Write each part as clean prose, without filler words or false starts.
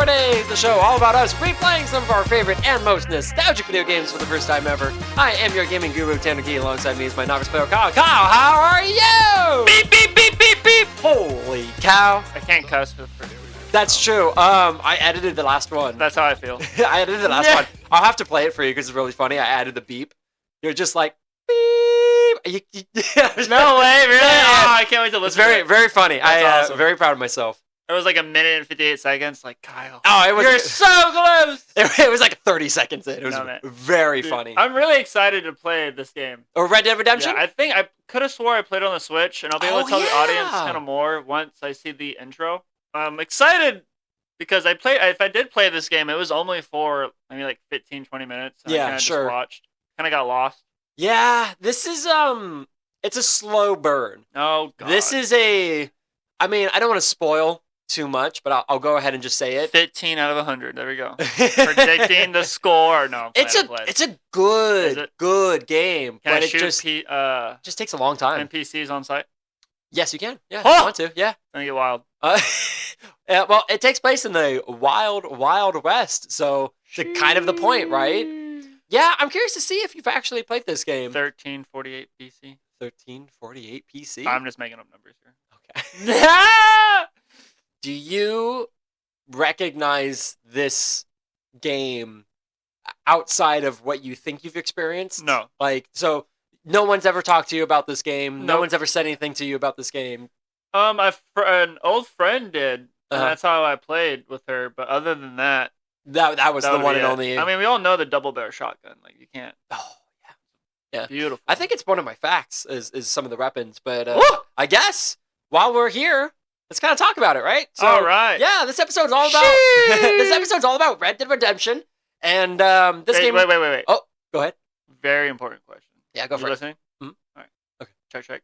Days, the show all about us replaying some of our favorite and most nostalgic video games for the first time ever. I am your gaming guru, Tanner Key. Alongside me is my novice player, Kyle. Kyle, how are you? Beep, beep, beep, beep, beep. Holy cow. I can't cuss for That's true. I edited the last one. That's how I feel. I edited the last one. I'll have to play it for you because it's really funny. I added the beep. You're just like, beep. No way, really? Oh, I can't wait to listen It's very, to it. very funny. I'm awesome. very proud of myself. It was like a minute and 58 seconds. Like, Kyle. Oh, it was. You're so close. It was like 30 seconds in. It was very Dude, funny. I'm really excited to play this game. Or Red Dead Redemption? Yeah, I think I could have swore I played it on the Switch, and I'll be able to tell the audience kind of more once I see the intro. I'm excited because if I did play this game, it was only for maybe like 15, 20 minutes. And I kinda sure. just watched. Kind of got lost. Yeah, this is it's a slow burn. Oh God. This is I don't want to spoil too much, but I'll go ahead and just say it. 15 out of 100. There we go. Predicting the score. No, it's a good game, Can but I it shoot just takes a long time. NPCs on site? Yes, you can. Yeah, Huh! if you want to. Yeah. Gonna get wild. Yeah, well, it takes place in the wild west, so it's kind of the point, right? Yeah, I'm curious to see if you've actually played this game. 1348 PC. 1348 PC? I'm just making up numbers here. Okay. Do you recognize this game outside of what you think you've experienced? No. So no one's ever talked to you about this game? No Nope. one's ever said anything to you about this game? An old friend did, and Uh-huh. that's how I played with her. But other than that, That was that the would one be and it. only... I mean, we all know the double barrel shotgun. Like, you can't. Oh, yeah. Beautiful. I think it's one of my facts is some of the weapons, but Woo! I guess while we're here, let's kind of talk about it, right? So, All right. Yeah, this episode's all about this episode's all about Red Dead Redemption, and this game. Wait. Oh, go ahead. Very important question. Yeah, go You for it. listening? Mhm. All right. Okay. Check.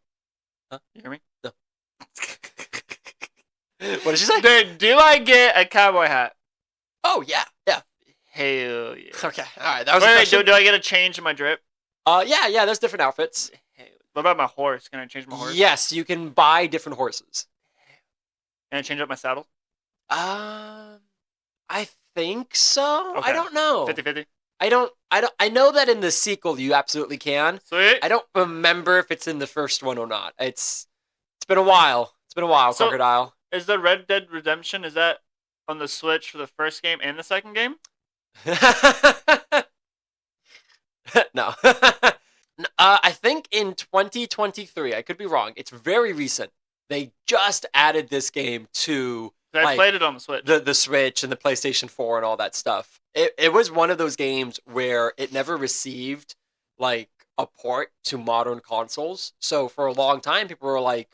Huh? You hear me? No. What did she say? Do I get a cowboy hat? Oh yeah. Hell yeah. Okay. All right. That was Wait, a question. do I get a change in my drip? Yeah. There's different outfits. What about my horse? Can I change my horse? Yes, you can buy different horses. Can I change up my saddle? I think so. Okay. I don't know. 50-50? I know that in the sequel you absolutely can. Sweet. I don't remember if it's in the first one or not. It's been a while. So, Crocodile. Is the Red Dead Redemption, is that on the Switch for the first game and the second game? No. I think in 2023, I could be wrong. It's very recent. They just added this game to I played it on the Switch. the Switch and the PlayStation 4 and all that stuff. It was one of those games where it never received like a port to modern consoles. So for a long time, people were like,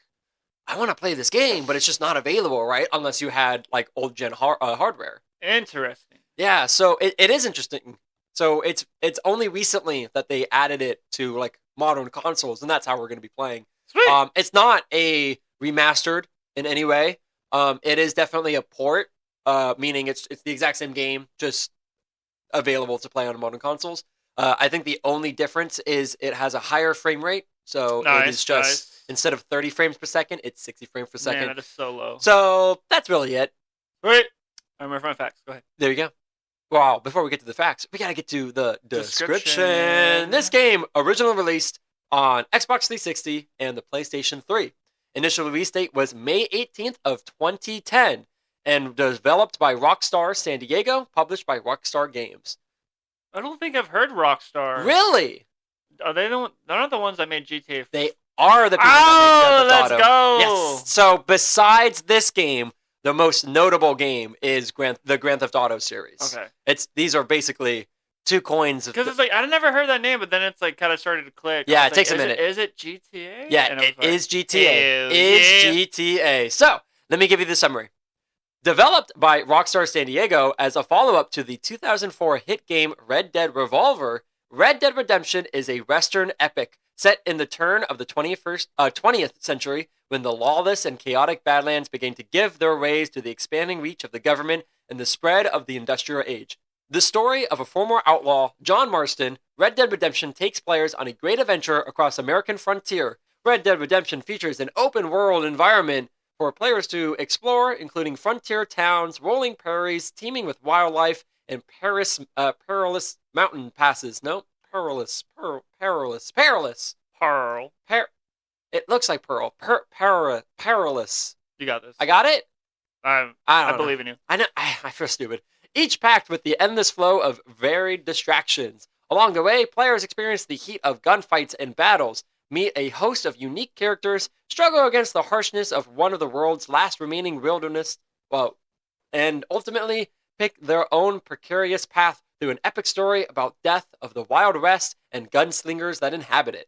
I want to play this game, but it's just not available, right? Unless you had like old gen hardware. Interesting. Yeah, so it is interesting. So it's only recently that they added it to like modern consoles, and that's how we're going to be playing. Sweet. It's not a remastered in any way. It is definitely a port, meaning it's the exact same game, just available to play on modern consoles. I think the only difference is it has a higher frame rate, so it is just instead of 30 frames per second, it's 60 frames per second. Man, that is so low. So that's really it. Wait. I remember my facts. Go ahead. There you go. Wow, before we get to the facts, we gotta get to the description. Description. This game, originally released on Xbox 360 and the PlayStation 3. Initial release date was May 18th of 2010 and developed by Rockstar San Diego, published by Rockstar Games. I don't think I've heard Rockstar. Really? Are they they're not the ones that made GTA? They are the people Oh, that made Grand let's Theft go. Auto. Yes. So besides this game, the most notable game is the Grand Theft Auto series. Okay. These are basically two coins. Because it's like, I never heard that name, but then it's like kind of started to click. Yeah, it takes a minute. Is it GTA? Yeah, And I was it like, is GTA. hell It's yeah. GTA. So, let me give you the summary. Developed by Rockstar San Diego as a follow-up to the 2004 hit game Red Dead Revolver, Red Dead Redemption is a Western epic set in the turn of the 20th century when the lawless and chaotic Badlands began to give their ways to the expanding reach of the government and the spread of the industrial age. The story of a former outlaw, John Marston, Red Dead Redemption takes players on a great adventure across the American frontier. Red Dead Redemption features an open-world environment for players to explore, including frontier towns, rolling prairies, teeming with wildlife, and perilous mountain passes. No, perilous. Pearl. It looks like pearl. Perilous. You got this. I got it? I believe in you. I know. I feel stupid. Each packed with the endless flow of varied distractions. Along the way, players experience the heat of gunfights and battles, meet a host of unique characters, struggle against the harshness of one of the world's last remaining wilderness, and ultimately pick their own precarious path through an epic story about death of the Wild West and gunslingers that inhabit it.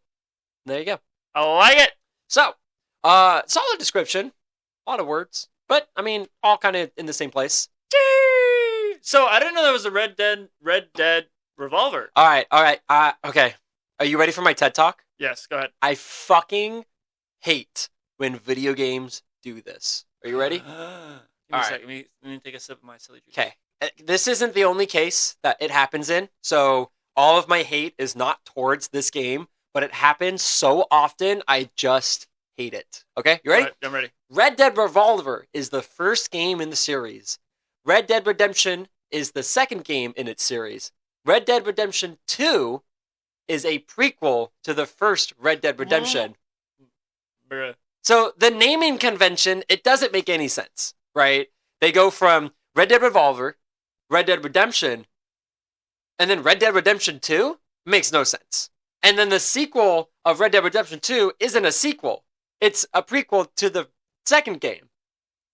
There you go. I like it. So, solid description. A lot of words. But, I mean, all kind of in the same place. So, I didn't know there was a Red Dead Revolver. All right. Okay. Are you ready for my TED Talk? Yes, go ahead. I fucking hate when video games do this. Are you ready? Give me a second. Let me take a sip of my silly juice. Okay. This isn't the only case that it happens in, so all of my hate is not towards this game, but it happens so often, I just hate it. Okay, you ready? Right, I'm ready. Red Dead Revolver is the first game in the series. Red Dead Redemption is the second game in its series. Red Dead Redemption 2 is a prequel to the first Red Dead Redemption. Bruh. So the naming convention, it doesn't make any sense, right? They go from Red Dead Revolver, Red Dead Redemption, and then Red Dead Redemption 2? Makes no sense. And then the sequel of Red Dead Redemption 2 isn't a sequel. It's a prequel to the second game.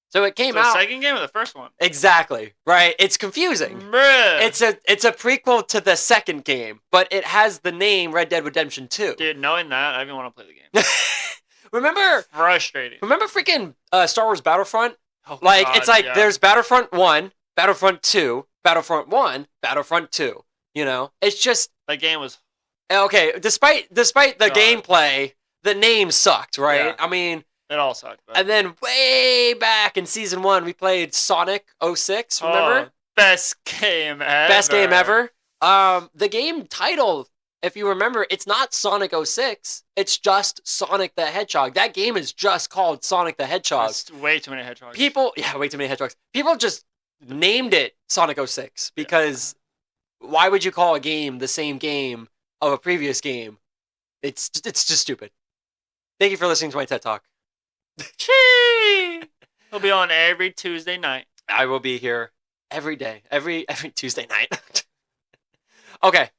So it came out... the second game or the first one? Exactly, right? It's confusing. Bruh. It's a prequel to the second game, but it has the name Red Dead Redemption 2. Dude, knowing that, I don't even want to play the game. Frustrating. Remember freaking Star Wars Battlefront? Oh, like, God, it's like yeah. there's Battlefront 1, Battlefront 2, Battlefront 1, Battlefront 2. You know? It's just... That game was... Okay, despite the gameplay, the name sucked, right? Yeah. I mean... It all sucked. But... And then way back in Season 1, we played Sonic 06, remember? Oh, best game ever. Best game ever. The game title, if you remember, it's not Sonic 06. It's just Sonic the Hedgehog. That game is just called Sonic the Hedgehog. That's way too many hedgehogs. Way too many hedgehogs. People just named it Sonic 06 because why would you call a game the same game of a previous game? It's just stupid. Thank you for listening to my TED Talk. Chee! He'll be on every Tuesday night. I will be here every day, every Tuesday night. Okay.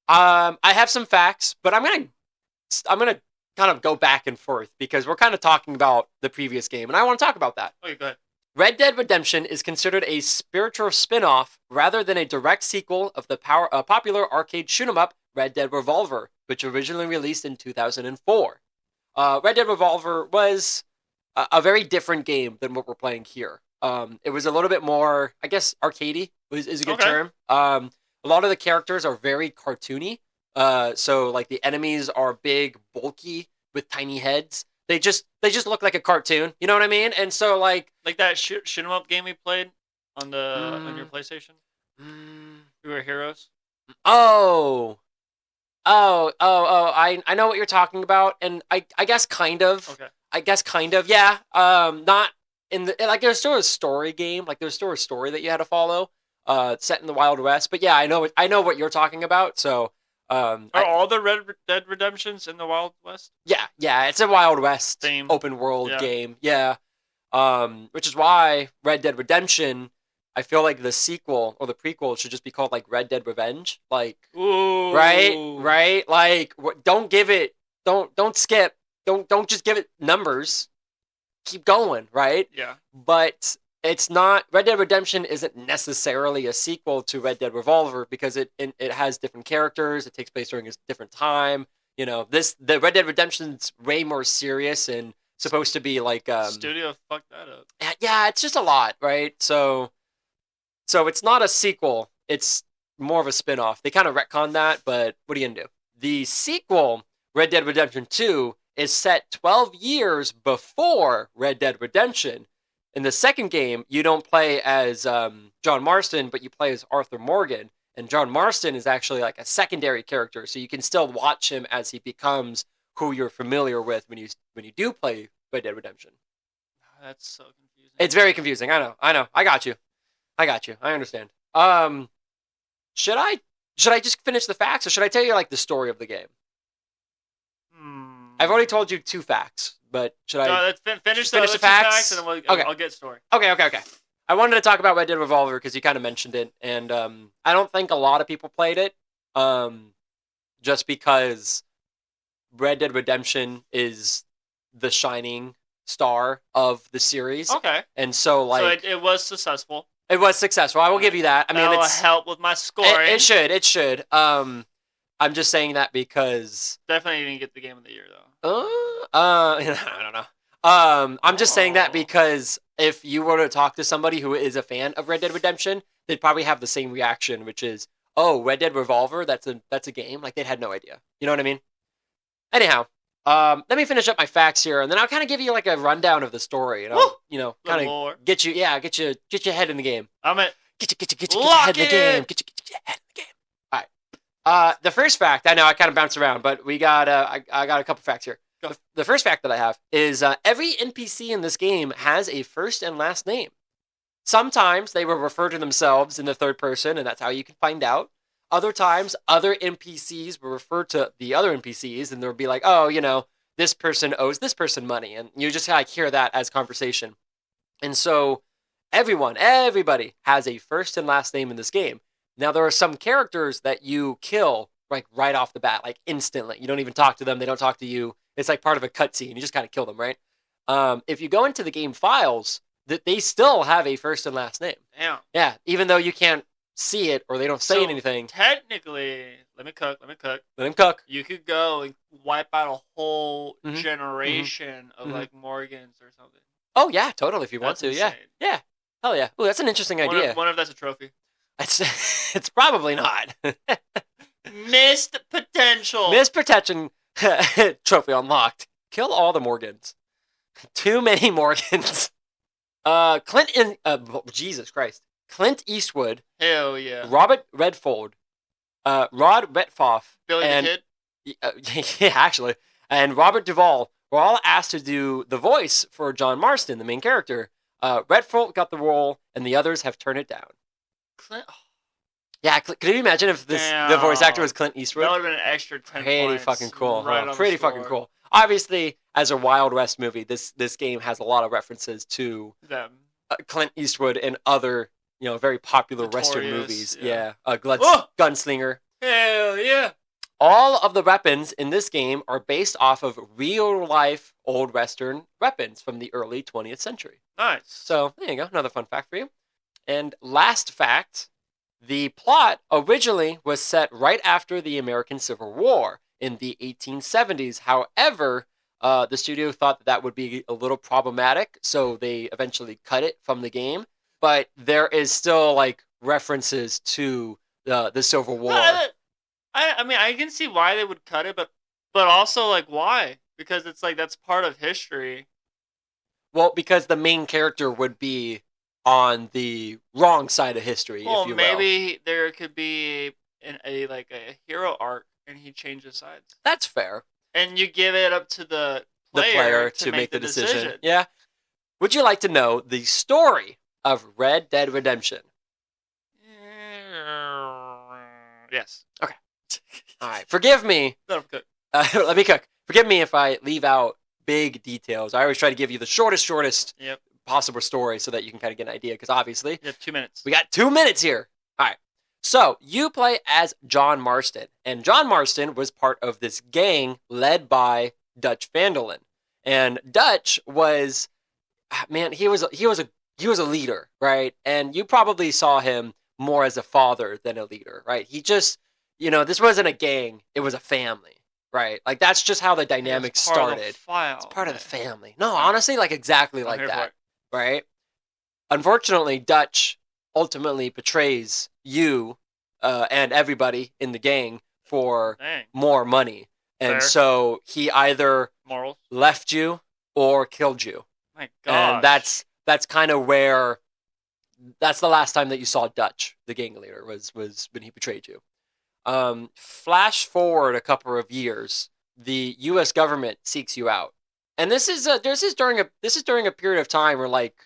I have some facts, but I'm gonna kind of go back and forth because we're kind of talking about the previous game, and I want to talk about that. Okay, go ahead. Red Dead Redemption is considered a spiritual spin-off rather than a direct sequel of the popular arcade shoot-'em-up Red Dead Revolver, which originally released in 2004. Red Dead Revolver was a very different game than what we're playing here. It was a little bit more, I guess, arcadey is a good term. A lot of the characters are very cartoony. So like the enemies are big, bulky with tiny heads. They just look like a cartoon. You know what I mean? And so like that shoot 'em up game we played on on your PlayStation. We were heroes. Oh, I know what you're talking about, and I guess kind of. Okay. I guess kind of, yeah. Not in the like. There's still a story game. Like there's still a story that you had to follow. Set in the Wild West. But yeah, I know what you're talking about. So, are all the Red Dead Redemptions in the Wild West? Yeah. It's a Wild West Theme. Open world game. Yeah. Which is why Red Dead Redemption. I feel like the sequel or the prequel should just be called like Red Dead Revenge. Like, ooh. Right. Like, don't give it. Don't skip. Don't just give it numbers. Keep going, right? Yeah. But it's not. Red Dead Redemption isn't necessarily a sequel to Red Dead Revolver because it has different characters. It takes place during a different time. You know, the Red Dead Redemption's way more serious and supposed to be like studio fucked that up. Yeah, it's just a lot, right? So it's not a sequel. It's more of a spin-off. They kind of retconned that, but what are you gonna do? The sequel, Red Dead Redemption 2, is set 12 years before Red Dead Redemption. In the second game, you don't play as John Marston, but you play as Arthur Morgan. And John Marston is actually like a secondary character, so you can still watch him as he becomes who you're familiar with when you do play Red Dead Redemption. That's so confusing. It's very confusing. I know. I got you. I understand. Should I just finish the facts, or should I tell you like the story of the game? I've already told you 2 facts, but should I? No, let's finish the facts, and then okay. I'll get story. Okay. I wanted to talk about Red Dead Revolver because you kind of mentioned it, and I don't think a lot of people played it, just because Red Dead Redemption is the shining star of the series. Okay. And so, like, it was successful. It was successful. I will give you that. I mean, that'll help with my scoring. It should. I'm just saying that because definitely didn't get the game of the year though. I don't know. I'm just saying that because if you were to talk to somebody who is a fan of Red Dead Redemption, they'd probably have the same reaction, which is, "Oh, Red Dead Revolver, that's a game." Like, they'd had no idea. You know what I mean? Anyhow, let me finish up my facts here, and then I'll kind of give you like a rundown of the story, and I'll, kind of get your head in the game. Get your head in the game. Get your head in the game. All right. The first fact, I know I kind of bounced around, but we got I got a couple facts here. The first fact that I have is every NPC in this game has a first and last name. Sometimes they will refer to themselves in the third person, and that's how you can find out. Other times, other NPCs will refer to the other NPCs, and they'll be like, "Oh, this person owes this person money," and you just like hear that as conversation. And so, everybody has a first and last name in this game. Now, there are some characters that you kill like right off the bat, like instantly. You don't even talk to them; they don't talk to you. It's like part of a cutscene. You just kind of kill them, right? If you go into the game files, that they still have a first and last name. Damn. Yeah, even though you can't see it or they don't say anything. Technically, let me cook. Let him cook. You could go and wipe out a whole generation of like Morgans or something. Oh yeah, totally. If you want to, insane. yeah. Hell yeah. Ooh, that's an interesting idea. Wonder if that's a trophy. It's probably not. Missed potential. Trophy unlocked. Kill all the Morgans. Too many Morgans. Jesus Christ. Clint Eastwood. Hell yeah. Robert Redford. Rod Redfoff. Billy the Kid. Yeah, actually. And Robert Duvall were all asked to do the voice for John Marston, the main character. Redford got the role, and the others have turned it down. Clint. Yeah, could you imagine if the voice actor was Clint Eastwood? That would have been an extra 10 Pretty points. fucking cool. Right Pretty fucking cool. Obviously, as a Wild West movie, this game has a lot of references to them. Clint Eastwood and other, very popular Western movies. Yeah. Gunslinger. Hell yeah. All of the weapons in this game are based off of real-life old Western weapons from the early 20th century. Nice. So, there you go. Another fun fact for you. And last fact, the plot originally was set right after the American Civil War in the 1870s. However, the studio thought that would be a little problematic, so they eventually cut it from the game. But there is still, like, references to the Civil War. I mean, I can see why they would cut it, but also, like, why? Because it's like, that's part of history. Well, because the main character would be on the wrong side of history, if you will. Maybe there could be a hero arc, and he changes sides. That's fair. And you give it up to the player to make the decision. Yeah. Would you like to know the story of Red Dead Redemption? Yes. Okay. All right. Forgive me. Let him cook. Let me cook. Forgive me if I leave out big details. I always try to give you the shortest possible story so that you can kind of get an idea, because obviously you have 2 minutes. We got 2 minutes here. All right. So you play as John Marston, and John Marston was part of this gang led by Dutch Van der Linde. And Dutch was, man, he was a leader, right? And you probably saw him more as a father than a leader, right? He just, this wasn't a gang; it was a family. Right, like that's just how the dynamic started. It's part of the family. No, honestly, like exactly like that. Right. Unfortunately, Dutch ultimately betrays you and everybody in the gang for more money, and so he either left you or killed you. My God. And that's kind of where. That's the last time that you saw Dutch, the gang leader, was when he betrayed you. Flash forward a couple of years, the U.S. government seeks you out, And this is during a period of time where like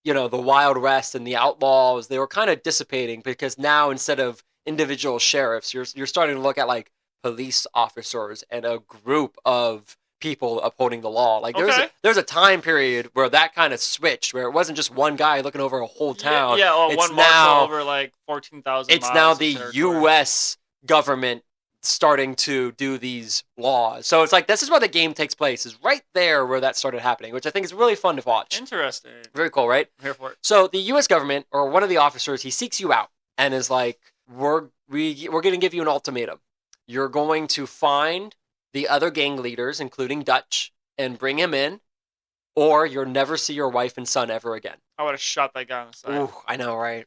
the Wild West and the outlaws, they were kind of dissipating because now instead of individual sheriffs, you're starting to look at like police officers and a group of people upholding the law. Like there's a time period where that kind of switched, where it wasn't just one guy looking over a whole town. One marshal over like 14,000 It's now the U.S. government starting to do these laws. So it's like this is where the game takes place, is right there where that started happening, which I think is really fun to watch. Interesting. Very cool, right? I'm here for it. So the U.S. government, or one of the officers, he seeks you out and is like, we're going to give you an ultimatum. You're going to find the other gang leaders, including Dutch, and bring him in, or you'll never see your wife and son ever again. I would have shot that guy on the side. Ooh, I know, right?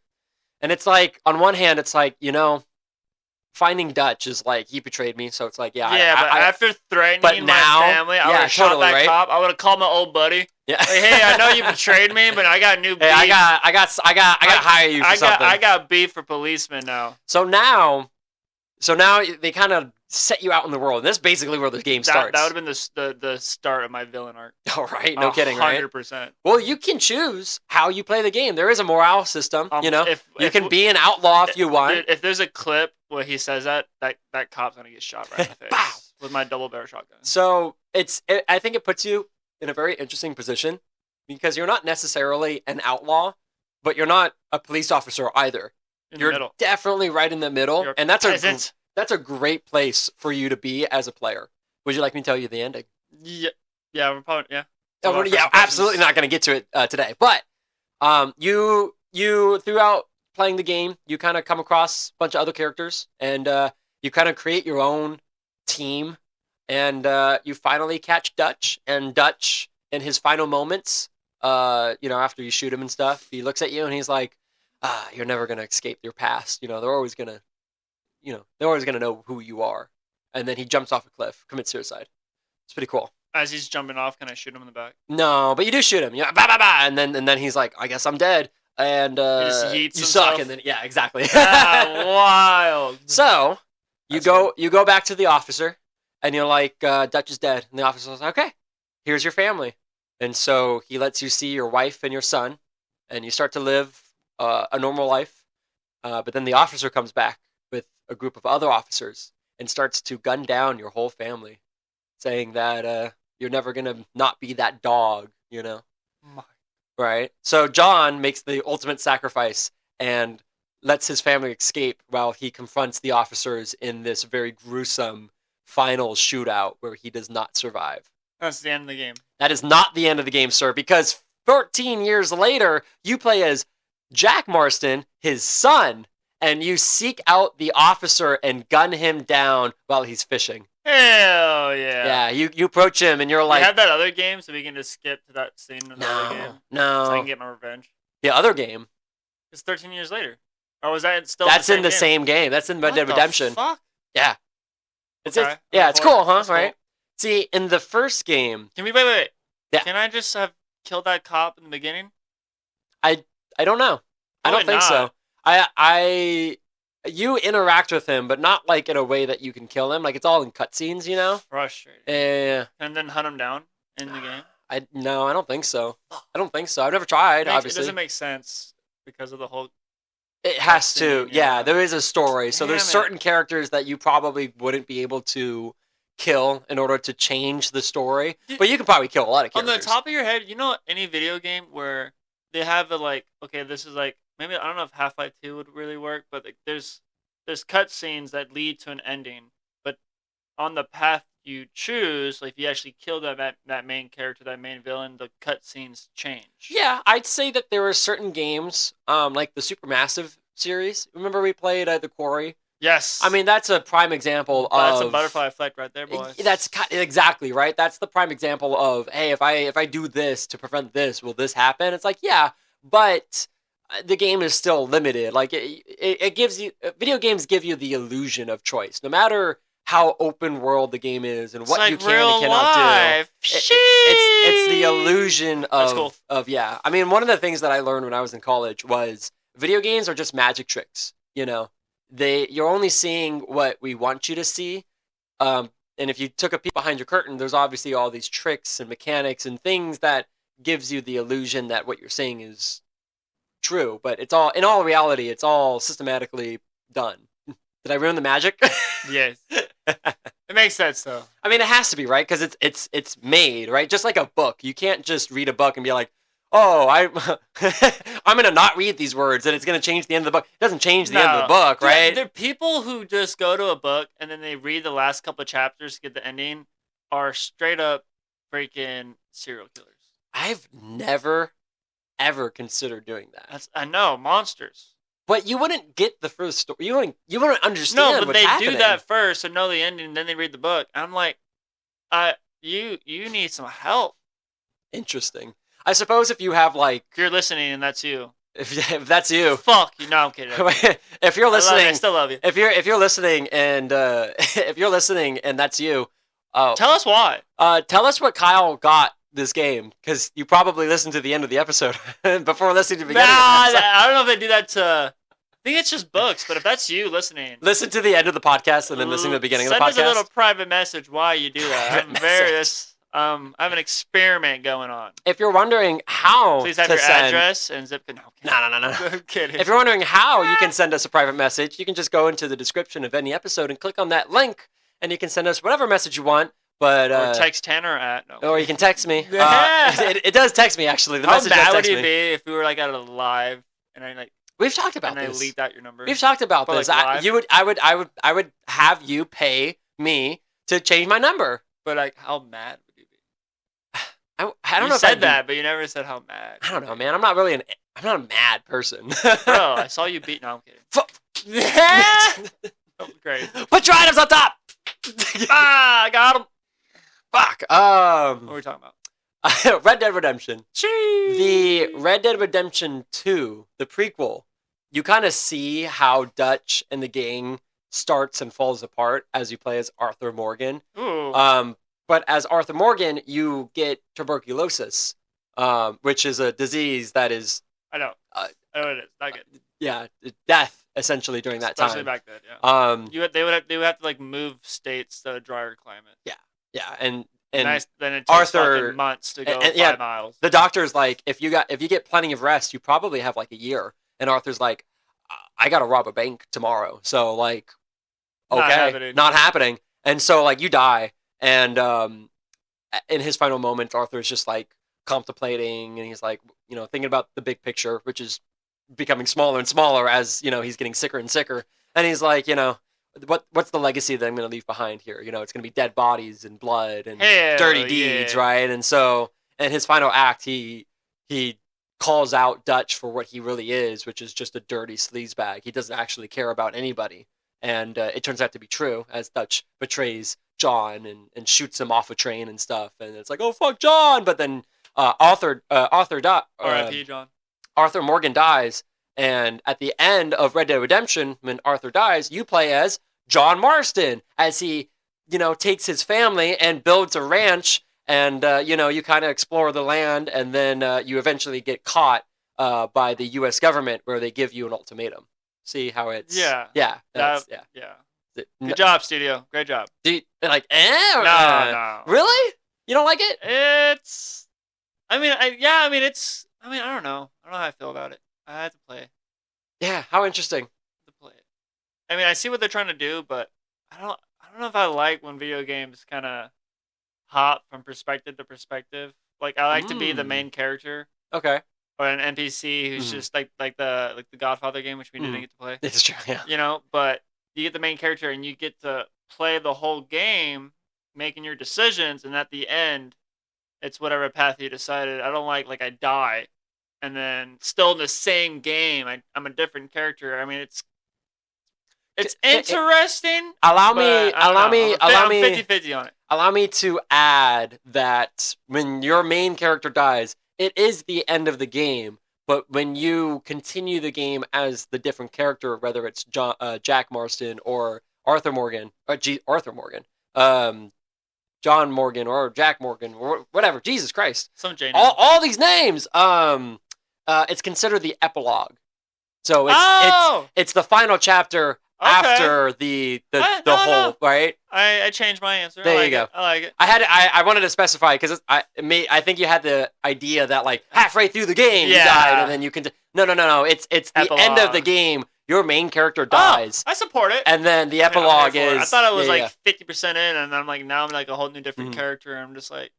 And it's like, on one hand, it's like, finding Dutch is like, he betrayed me, so it's like, yeah. After threatening my family, I would have shot that right? cop. I would have called my old buddy. Yeah. Like, hey, I know you betrayed me, but I got new beef. Hey, I got to hire you for something. I got beef for policemen now. So now they kind of set you out in the world. And this is basically where the game starts. That would have been the start of my villain arc. Oh, right. No kidding, right? 100%. Well, you can choose how you play the game. There is a morale system, You can be an outlaw if you want. Dude, if there's a clip where he says that cop's going to get shot right in the face. Bow! With my double barrel shotgun. So I think it puts you in a very interesting position because you're not necessarily an outlaw, but you're not a police officer either. You're definitely right in the middle, and that's a great place for you to be as a player. Would you like me to tell you the ending? Yeah, we're probably yeah. Absolutely not going to get to it today. But you throughout playing the game, you kind of come across a bunch of other characters, and you kind of create your own team, and you finally catch Dutch. And Dutch, in his final moments, after you shoot him and stuff, he looks at you and he's like, "You're never going to escape your past. They're always going to know who you are." And then he jumps off a cliff, commits suicide. It's pretty cool. As he's jumping off, can I shoot him in the back? No, but you do shoot him. Yeah, bah, bah, bah, and then he's like, "I guess I'm dead." And he just yeets you himself. suck. And then exactly. Wild. So you go back to the officer, and you're like, "Dutch is dead." And the officer's like, "Okay, here's your family." And so he lets you see your wife and your son, and you start to live a normal life. But then the officer comes back with a group of other officers and starts to gun down your whole family, saying that you're never going to not be that dog, Right? So John makes the ultimate sacrifice and lets his family escape while he confronts the officers in this very gruesome final shootout where he does not survive. That's the end of the game. That is not the end of the game, sir, because 13 years later, you play as Jack Marston, his son, and you seek out the officer and gun him down while he's fishing. Hell yeah. Yeah, you approach him and you're like... We have that other game so we can just skip to that scene in the other game? No. So I can get my revenge? The other game? It's 13 years later. Or was that still That's in the same game. That's in Red Dead Redemption. Fuck? Yeah. It's cool, huh? That's right? Cool. See, in the first game... Can we... Wait. Yeah. Can I just have killed that cop in the beginning? I don't know. I don't think so. You interact with him, but not like in a way that you can kill him. Like it's all in cutscenes, Frustrating. Yeah. And then hunt him down in the game? I don't think so. I've never tried, obviously. It doesn't make sense because of the whole... It has to. Yeah, there is a story. So there's Damn it. certain characters that you probably wouldn't be able to kill in order to change the story. But you can probably kill a lot of characters. On the top of your head, any video game where they have this is like... Maybe I don't know if Half-Life 2 would really work, but there's cutscenes that lead to an ending. But on the path you choose, like if you actually kill that main character, that main villain, the cutscenes change. Yeah, I'd say that there are certain games, like the Supermassive series. Remember we played The Quarry? Yes. I mean, that's a prime example of... That's a butterfly effect right there, boys. That's exactly right. That's the prime example of, hey, if I do this to prevent this, will this happen? It's like, yeah, but... the game is still limited. Like it gives you, video games give you the illusion of choice, no matter how open world the game is and what you can and cannot do. It's the illusion of yeah. I mean, one of the things that I learned when I was in college was video games are just magic tricks. You're only seeing what we want you to see. And if you took a peek behind your curtain, there's obviously all these tricks and mechanics and things that gives you the illusion that what you're saying is true. But it's all, in all reality, it's all systematically done. Did I ruin the magic? Yes. It makes sense though. I mean, it has to be, right? Because it's made, right? Just like a book. You can't just read a book and be like, oh, I'm gonna not read these words and it's gonna change the end of the book. It doesn't change the end of the book, right? There are people who just go to a book and then they read the last couple of chapters to get the ending are straight up freaking serial killers. I've never ever considered doing that. I know, monsters. But you wouldn't get the first story. You wouldn't understand. No, but what's they happening. do that first and know the ending, and then they read the book. I'm like, you need some help. Interesting. I suppose if you have like, if you're listening and that's you. If that's you, fuck you. No, I'm kidding. If you're listening, I still love you. If you're listening and if you're listening and that's you, tell us why. Tell us what Kyle got this game, because you probably listened to the end of the episode before listening to the beginning. I don't know if they do that to. I think it's just books, but if that's you listening, listen to the end of the podcast and then listen to the beginning of the podcast. Send us a little private message why you do that. I have an experiment going on. If you're wondering how, please have your address and zip code. No. I'm kidding. If you're wondering how you can send us a private message, you can just go into the description of any episode and click on that link, and you can send us whatever message you want. But or text Tanner at. No. Or you can text me. It does text me actually. The message how bad does would text you me. be if we were like at a live and I like? We've talked about and this. I leaked out your number. We've talked about this. Like I would have you pay me to change my number. But like, how mad would you be? I don't you know. Said that, but you never said how mad. I don't know, man. I'm not a mad person. Bro, I saw you beat. No, I'm kidding. Oh, great. Put your items on top. I got him. Fuck. What are we talking about? Red Dead Redemption. Jeez. The Red Dead Redemption 2, the prequel, you kind of see how Dutch and the gang starts and falls apart as you play as Arthur Morgan. Ooh. But as Arthur Morgan, you get tuberculosis, which is a disease that is... I know. I know what it is. Not good. Yeah, death, essentially, during that time. Especially back then, yeah. They would have to like move states to a drier climate. Yeah, and then it takes Arthur months to go 5 miles. The doctor's like, if you get plenty of rest, you probably have like a year. And Arthur's like, I gotta rob a bank tomorrow, so like, okay, not happening. And so like you die, and in his final moments, Arthur's just like contemplating, and he's like, thinking about the big picture, which is becoming smaller and smaller as he's getting sicker and sicker. And he's like, what's the legacy that I'm going to leave behind here? It's going to be dead bodies and blood and dirty deeds, right? And so, in his final act, he calls out Dutch for what he really is, which is just a dirty sleazebag. He doesn't actually care about anybody. And it turns out to be true, as Dutch betrays John and shoots him off a train and stuff. And it's like, oh, fuck John! But then R.I.P. John. Arthur Morgan dies. And at the end of Red Dead Redemption, when Arthur dies, you play as John Marston as he, takes his family and builds a ranch. And, you kind of explore the land. And then you eventually get caught by the U.S. government where they give you an ultimatum. See how it's... Yeah. Yeah. Good job, studio. Great job. No. Really? You don't like it? It's... I don't know. I don't know how I feel about it. I had to play it. Yeah, how interesting. To play it. I mean, I see what they're trying to do, but I don't know if I like when video games kind of hop from perspective to perspective. Like, I like to be the main character. Okay. Or an NPC who's just like the Godfather game, which we didn't get to play. It's true, yeah. But you get the main character and you get to play the whole game, making your decisions, and at the end, it's whatever path you decided. I don't like I die. And then still in the same game, I'm a different character. I mean, it's interesting. Allow me. I'm 50-50 on it. Allow me to add that when your main character dies, it is the end of the game. But when you continue the game as the different character, whether it's Jack Marston or Arthur Morgan, John Morgan or Jack Morgan or whatever, Jesus Christ, some J name. all these names. It's considered the epilogue. So it's the final chapter after the whole, right? I changed my answer. There you go. I like it. I wanted to specify because I think you had the idea that like halfway through the game you died and then you can no. It's the end of the game. Your main character dies. I support it. And then the epilogue is. I thought it was 50% in, and then I'm like, now I'm like a whole new different character. And I'm just like,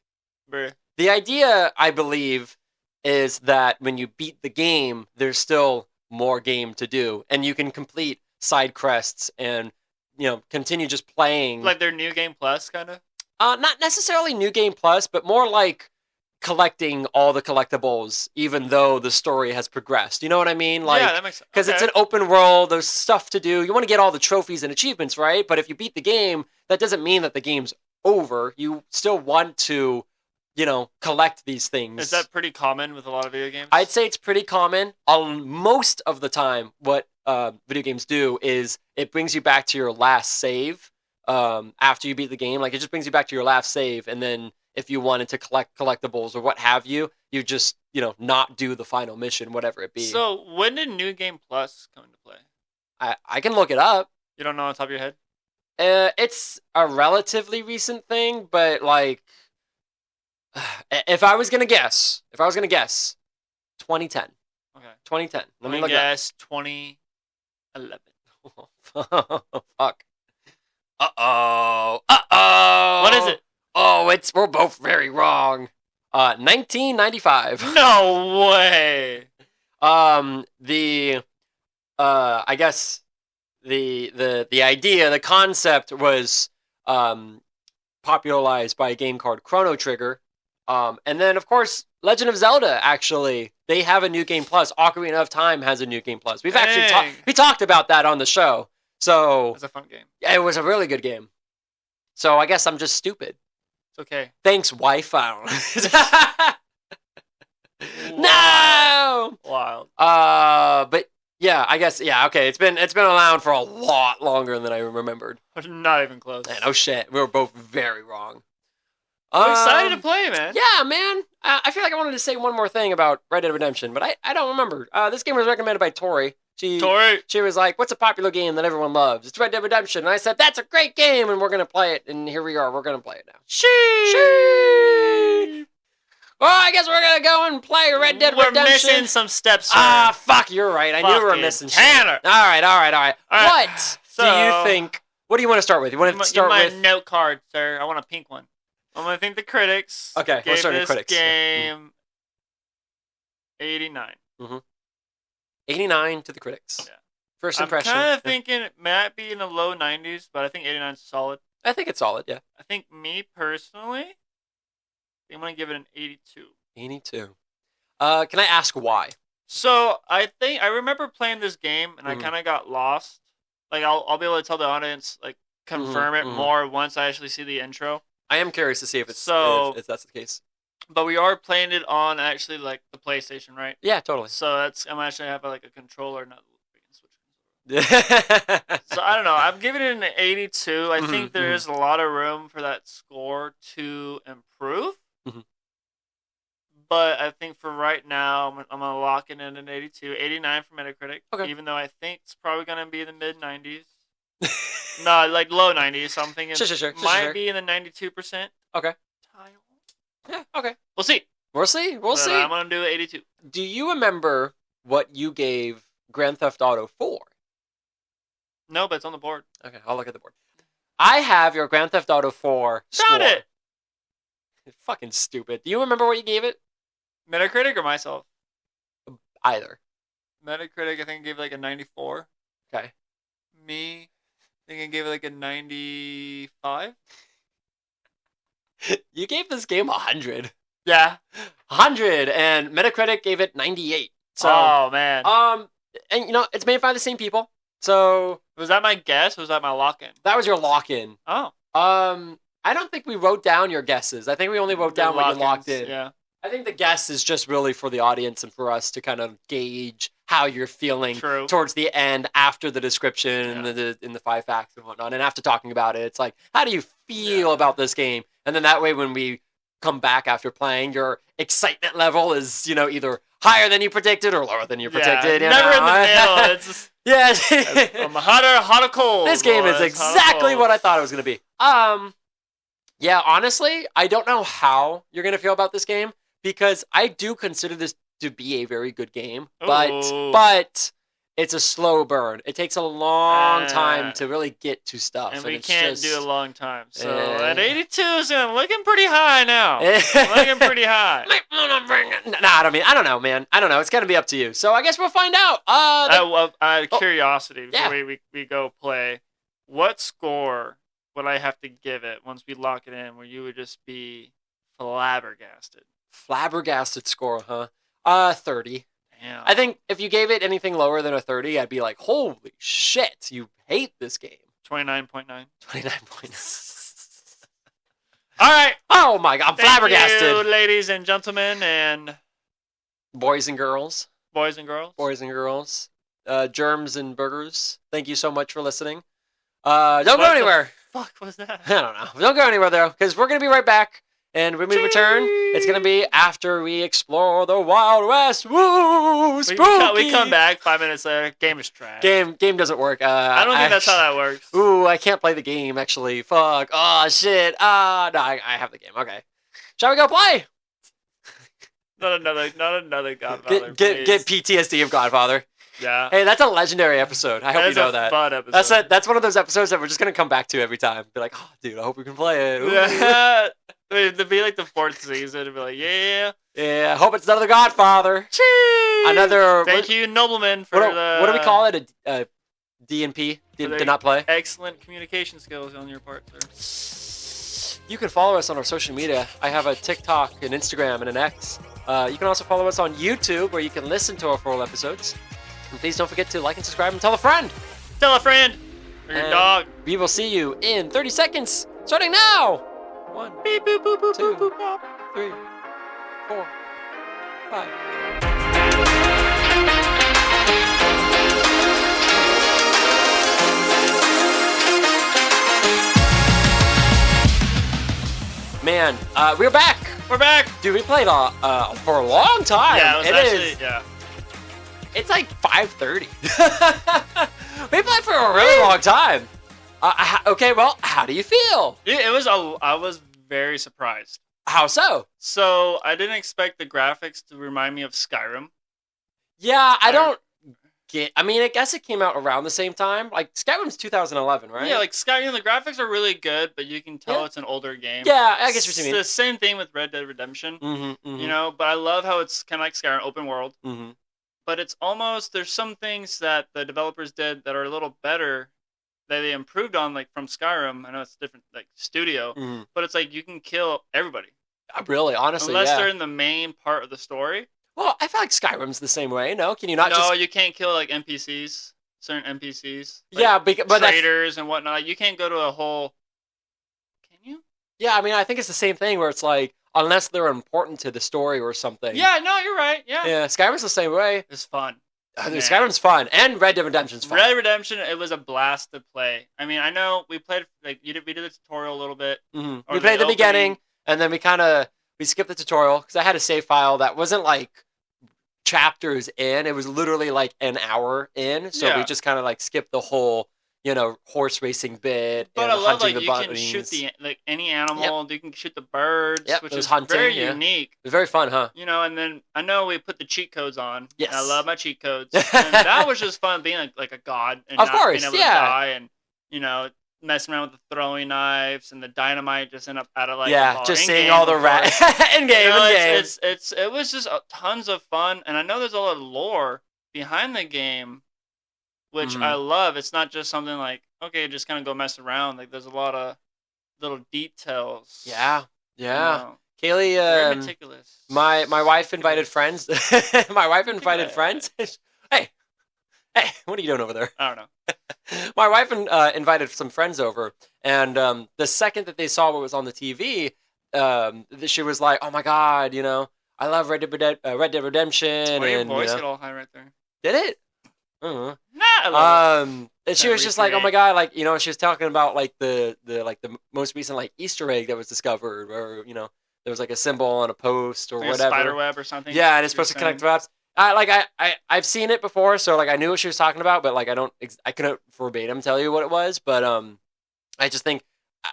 bruh. The idea, I believe, is that when you beat the game, there's still more game to do, and you can complete side quests and continue just playing. Like their New Game Plus, kind of. Not necessarily New Game Plus, but more like collecting all the collectibles, even though the story has progressed. You know what I mean? Like, yeah, that makes sense. Because it's an open world, there's stuff to do. You want to get all the trophies and achievements, right? But if you beat the game, that doesn't mean that the game's over. You still want to, collect these things. Is that pretty common with a lot of video games? I'd say it's pretty common. Most of the time, what video games do is it brings you back to your last save after you beat the game. Like, it just brings you back to your last save, and then if you wanted to collect collectibles or what have you, you just, not do the final mission, whatever it be. So, when did New Game Plus come into play? I can look it up. You don't know on top of your head? It's a relatively recent thing, but, like, if I was going to guess, 2010. Okay. 2010. Let me guess 2011. Fuck. Uh-oh. What is it? Oh, we're both very wrong. 1995. No way. I guess the idea, the concept was popularized by a game called Chrono Trigger. And then, of course, Legend of Zelda, actually, they have a New Game Plus. Ocarina of Time has a New Game Plus. We've actually we talked about that on the show. So it's a fun game. Yeah, it was a really good game. So I guess I'm just stupid. It's okay. Thanks, wife. I don't know. No! Wild. But yeah, I guess, okay. It's been around for a lot longer than I remembered. Not even close. Man, oh shit. We were both very wrong. I'm excited to play, man. Yeah, man. I feel like I wanted to say one more thing about Red Dead Redemption, but I don't remember. This game was recommended by Tori. She was like, what's a popular game that everyone loves? It's Red Dead Redemption. And I said, that's a great game, and we're going to play it. And here we are. We're going to play it now. Sheesh. Well, I guess we're going to go and play Red Dead Redemption. We're missing some steps, sir. Fuck, you're right. I knew we were missing Tanner. Shit. All right. What do you think? What do you want to start with? You want to start with my note card, sir. I want a pink one. I'm going to think the critics. Okay, we'll start with critics. Game 89. Mm-hmm. 89 to the critics. Yeah. First impression. I'm kind of thinking it might be in the low 90s, but I think 89 is solid. I think it's solid, yeah. I think me personally, I'm going to give it an 82. 82. Can I ask why? So I remember playing this game and I kind of got lost. Like I'll be able to tell the audience, like confirm it more once I actually see the intro. I am curious to see if if that's the case. But we are playing it on actually like the PlayStation, right? Yeah, totally. So I'm actually have like a controller, not Yeah. So I don't know. I'm giving it an 82. I think there is a lot of room for that score to improve. Mm-hmm. But I think for right now, I'm gonna lock it in an 82, 89 for Metacritic. Okay. Even though I think it's probably gonna be in the mid 90s. No, like low 90s. So I'm thinking might be in the 92%. Okay. Tile. Yeah. Okay. We'll see. We'll see. I'm gonna do 82. Do you remember what you gave Grand Theft Auto 4? No, but it's on the board. Okay, I'll look at the board. I have your Grand Theft Auto 4 score. Got it. It's fucking stupid. Do you remember what you gave it? Metacritic or myself? Either. Metacritic, I think I gave it like a 94. Okay. Me, I think I gave it like a 95. You gave this game 100. Yeah. 100, and Metacritic gave it 98. So, oh, man. And it's made by the same people. So was that my guess? Or was that my lock-in? That was your lock-in. Oh. I don't think we wrote down your guesses. I think we only wrote down what you locked in. Yeah. I think the guess is just really for the audience and for us to kind of gauge how you're feeling towards the end after the description and in the 5 facts and whatnot. And after talking about it, it's like, how do you feel about this game? And then that way, when we come back after playing, your excitement level is, either higher than you predicted or lower than you predicted. Never in the middle. It's just... Yeah. I'm hot or cold. This game is boys, exactly what I thought it was going to be. Yeah, honestly, I don't know how you're going to feel about this game because I do consider this to be a very good game, but it's a slow burn. It takes a long time to really get to stuff. And we can't do a long time. So at 82 is looking pretty high now. Looking pretty high. I don't know, man. I don't know. It's going to be up to you. So I guess we'll find out. Out of curiosity, before we go play, what score would I have to give it once we lock it in where you would just be flabbergasted? Flabbergasted score, huh? 30. Damn. I think if you gave it anything lower than a 30, I'd be like, holy shit, you hate this game. 29.9. 29.9. All right. Oh my god, I'm flabbergasted. Thank you, ladies and gentlemen, and boys and girls. Boys and girls. Boys and girls. Germs and burgers. Thank you so much for listening. Don't go anywhere. Fuck was that? I don't know. Don't go anywhere though, because we're gonna be right back. And when we return, it's going to be after we explore the Wild West. Woo! Spooky! We come back 5 minutes later. Game is trash. Game doesn't work. I don't think that's how that works. Ooh, I can't play the game, actually. Fuck. Oh, shit. No, I have the game. Okay. Shall we go play? Not another Godfather. Get PTSD of Godfather. Yeah. Hey, that's a legendary episode. I hope you know that. Fun episode. That's one of those episodes that we're just going to come back to every time. Be like, oh, dude, I hope we can play it. Ooh. Yeah. It'd be like the 4th season. It'd be like, yeah. Yeah, I hope it's another Godfather. Cheese! Another... Thank you, Nobleman, for what do we call it? A DNP? Did not play? Excellent communication skills on your part, sir. You can follow us on our social media. I have a TikTok, an Instagram, and an X. You can also follow us on YouTube, where you can listen to our full episodes. And please don't forget to like and subscribe and tell a friend. Tell a friend. Or your dog. We will see you in 30 seconds, starting now. 1, beep, boop, boop, boop, 2, boop, boop, boop. 3, 4, 5. Man, we're back. We're back. Dude, we played for a long time. Yeah, yeah. It's like 5:30. We played for a really long time. Okay, well, how do you feel? I was very surprised. How so? So I didn't expect the graphics to remind me of Skyrim. Yeah, I mean, I guess it came out around the same time. Like, Skyrim's 2011, right? Yeah, like Skyrim, the graphics are really good, but you can tell it's an older game. Yeah, I guess what you mean. It's the same thing with Red Dead Redemption. Mm-hmm. You know, but I love how it's kind of like Skyrim, open world. Mm-hmm. But it's almost, there's some things that the developers did that are a little better that they improved on, like from Skyrim. I know it's different, like studio, but it's like you can kill everybody. Really, honestly, unless they're in the main part of the story. Well, I feel like Skyrim's the same way. No, can you not? No, you can't kill like NPCs, certain NPCs. Like yeah, but traders and whatnot. You can't go to a whole. Can you? Yeah, I mean, I think it's the same thing where it's like unless they're important to the story or something. Yeah, no, you're right. Yeah. Yeah, Skyrim's the same way. It's fun. Skyrim's fun, and Red Dead Redemption's fun. Red Dead Redemption, it was a blast to play. I mean, I know we played like we did the tutorial a little bit. Mm-hmm. We played the beginning, and then we skipped the tutorial because I had a save file that wasn't like chapters in. It was literally like an hour in, so we just kind of like skipped the whole, horse racing bit. But and I love hunting like you can shoot any animal. Yep. You can shoot the birds, which is hunting, very unique. It was very fun, huh? And then I know we put the cheat codes on. Yes, and I love my cheat codes. And that was just fun being like a god and of not course, being able to die and messing around with the throwing knives and the dynamite just end up out of like just seeing all the rat in game. It was just tons of fun, and I know there's a lot of lore behind the game, which I love. It's not just something like just kind of go mess around. Like there's a lot of little details. Yeah. Kaylee, very meticulous. My wife invited friends. My wife invited friends. Hey, what are you doing over there? I don't know. My wife invited some friends over, and the second that they saw what was on the TV, she was like, "Oh my god, I love Red Dead Redemption." Why your voice get all high right there? Did it? I don't know. Nah, I love it. And she was just like, "Oh my god!" Like she was talking about like the most recent like Easter egg that was discovered, where there was like a symbol on a post or like whatever, a spider web or something. Yeah, and it's supposed to connect the webs. I've seen it before, so like I knew what she was talking about, but like I couldn't verbatim tell you what it was, but I just think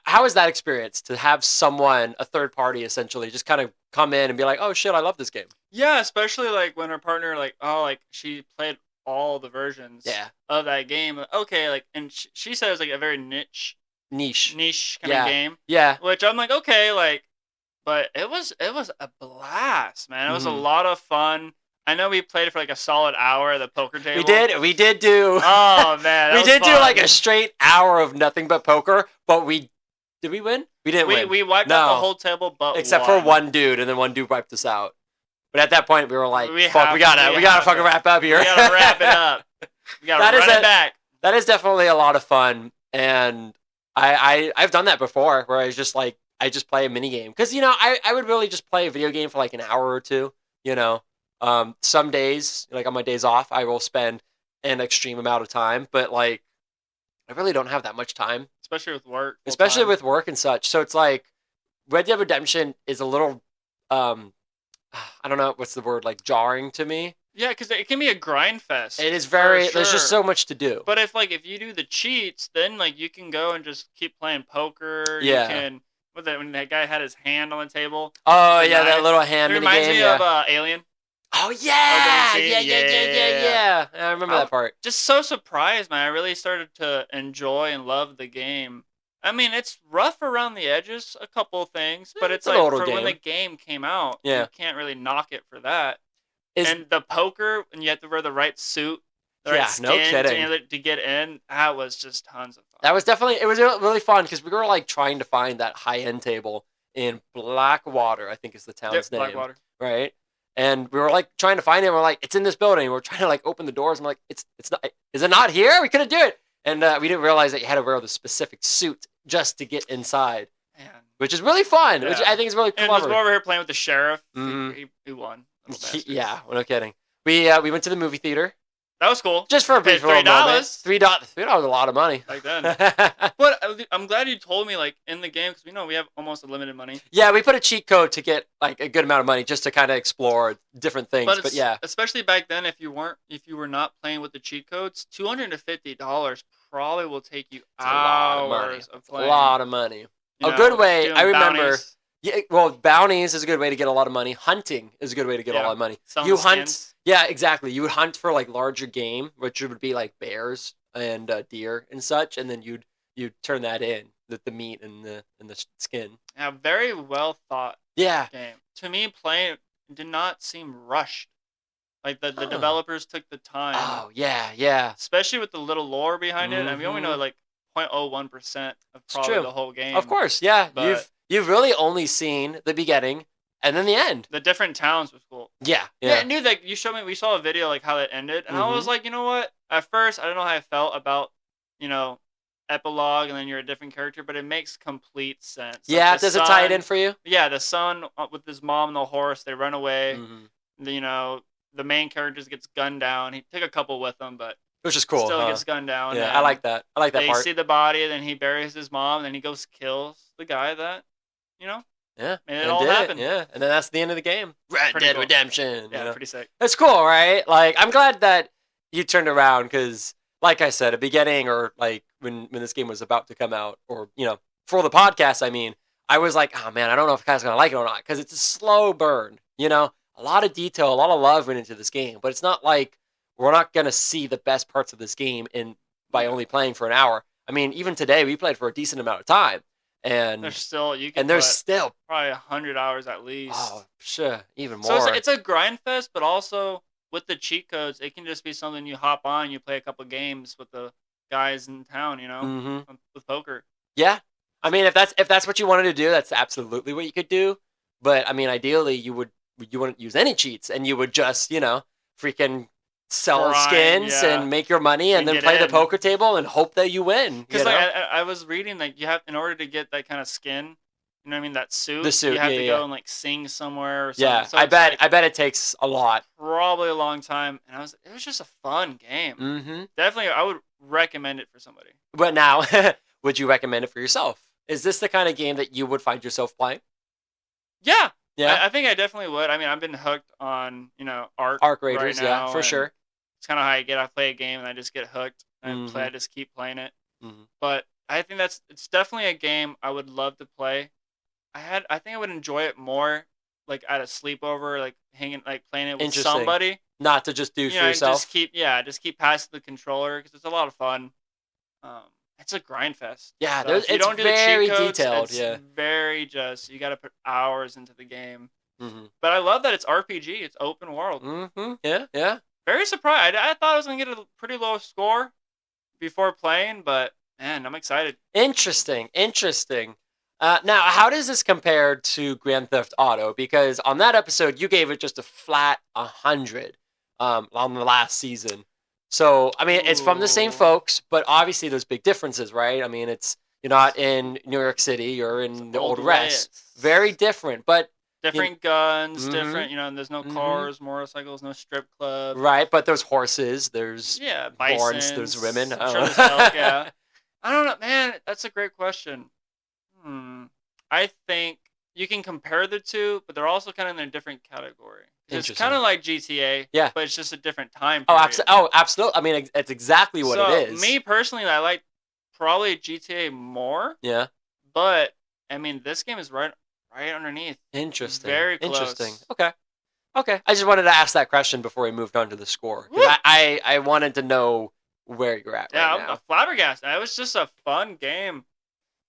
how is that experience to have someone, a third party, essentially just kind of come in and be like, oh shit, I love this game. Yeah, especially like when her partner like she played all the versions of that game. Okay, like and she said it was like a very niche kind of game. Yeah. Which I'm like, okay, like, but it was a blast, man. It was a lot of fun. I know we played for like a solid hour at the poker table. We did do. Oh man, we did do like a straight hour of nothing but poker. But did we win? We didn't win. We wiped out the whole table, but except for one dude, and then one dude wiped us out. But at that point, we were like, "Fuck, we gotta fucking wrap up here. We gotta wrap it up. We gotta run it back." That is definitely a lot of fun, and I've done that before, where I just play a mini game because I would really just play a video game for like an hour or two. Some days, like on my days off, I will spend an extreme amount of time, but like I really don't have that much time, especially with work. Especially with work and such. So it's like Red Dead Redemption is a little, I don't know what's the word, like jarring to me. Yeah, because it can be a grind fest. It is very. There's just so much to do. But if you do the cheats, then like you can go and just keep playing poker. Yeah. You can. When that guy had his hand on the table. Oh yeah, that little hand. It reminds me of Alien. Oh yeah, yeah. I remember that part. Just so surprised, man. I really started to enjoy and love the game. I mean, it's rough around the edges, a couple of things, but it's like when the game came out, you can't really knock it for that. And the poker, and you have to wear the right suit, the right skin no kidding. to get in. That was just tons of fun. That was definitely really fun because we were like trying to find that high end table in Blackwater, I think is the town's name. Blackwater, right? And we were like trying to find it. And we're like, it's in this building. We're trying to like open the doors. I'm like, it's not. Is it not here? We couldn't do it. And we didn't realize that you had to wear the specific suit just to get inside, which is really fun. Which I think is really clever. And just over here playing with the sheriff. He won. Yeah, no kidding. We went to the movie theater. That was cool. Just for a brief little moment. $3 a lot of money. Back then. But I'm glad you told me, like, in the game, because we have almost unlimited money. Yeah, we put a cheat code to get, like, a good amount of money just to kind of explore different things. But yeah. Especially back then, if you were not playing with the cheat codes, $250 probably will take you hours of playing. A lot of money. A good way, I remember... Bounties. Yeah, well, bounties is a good way to get a lot of money. Hunting is a good way to get a lot of money. You hunt, skins. Yeah, exactly. You would hunt for like larger game, which would be like bears and deer and such, and then you'd turn that in the meat and the skin. Yeah, very well thought. Yeah. Game to me, playing did not seem rushed. Like the developers took the time. Oh yeah. Especially with the little lore behind it, and we only know like 0.01% of probably the whole game. Of course, yeah. But You've really only seen the beginning and then the end. The different towns was cool. Yeah. I knew that you showed me. We saw a video like how it ended, and I was like, you know what? At first, I don't know how I felt about epilogue, and then you're a different character, but it makes complete sense. Yeah, does it tie it in for you? Yeah, the son with his mom and the horse, they run away. The main character gets gunned down. He took a couple with him, but which is cool. Still gets gunned down. Yeah, I like that. I like that part. They see the body, and then he buries his mom, and then he goes kills the guy that. Yeah. And it all happened. Yeah. And then that's the end of the game. Red Dead Redemption. Yeah, pretty sick. That's cool, right? Like, I'm glad that you turned around because, like I said, at the beginning or like when this game was about to come out or, for the podcast, I mean, I was like, oh man, I don't know if the guy's going to like it or not because it's a slow burn, A lot of detail, a lot of love went into this game, but it's not like we're not going to see the best parts of this game by only playing for an hour. I mean, even today, we played for a decent amount of time. And there's still probably 100 hours at least. Oh, sure, even more. So it's a grind fest, but also with the cheat codes, it can just be something you hop on, you play a couple games with the guys in town, with poker. Yeah, I mean, if that's what you wanted to do, that's absolutely what you could do. But I mean, ideally, you wouldn't use any cheats, and you would just freaking sell skins and make your money and then play the poker table and hope that you win. Because I was reading that you have, in order to get that kind of skin, that suit, you have to go and like sing somewhere or something. Yeah, so I bet it takes a lot. Probably a long time. And it was just a fun game. Mm-hmm. Definitely, I would recommend it for somebody. But now, would you recommend it for yourself? Is this the kind of game that you would find yourself playing? Yeah. Yeah. I think I definitely would. I mean, I've been hooked on Arc Raiders, right now, yeah, for and sure. it's kind of how I play a game and I just get hooked and Mm-hmm. I just keep playing it. Mm-hmm. But I think it's definitely a game I would love to play. I think I would enjoy it more like at a sleepover, like hanging, like playing it with Interesting. somebody. Not to just do for And yourself. just keep passing the controller because it's a lot of fun. Um, it's a grind fest. Yeah, So if you it's don't do the very cheat codes, detailed. it's Yeah. very just you got to put hours into the game. Mm-hmm. But I love that it's RPG. It's open world. Mm-hmm. Yeah, yeah. Very surprised. I thought I was gonna get a pretty low score before playing, but man, I'm excited. Interesting. Now, how does this compare to Grand Theft Auto? Because on that episode, you gave it just a flat 100 on the last season. So, I mean, it's from the same Ooh. folks, but obviously there's big differences, right? I mean, you're not in New York City, you're in the Old West. Very different, but different guns, Mhm. different. And there's no cars, motorcycles, no strip club. right? But there's horses, there's barns, bisons, there's women. I'm sure there's elk, yeah. I don't know, man. That's a great question. I think you can compare the two, but they're also kind of in a different category. It's kind of like GTA, yeah, but it's just a different time period. Oh, absolutely. I mean, it's exactly what it is. Me personally, I like probably GTA more. Yeah. But I mean, this game is right underneath. Interesting. Very close. Interesting. Okay. I just wanted to ask that question before we moved on to the score. I wanted to know where you're at right now. I'm flabbergasted. It was just a fun game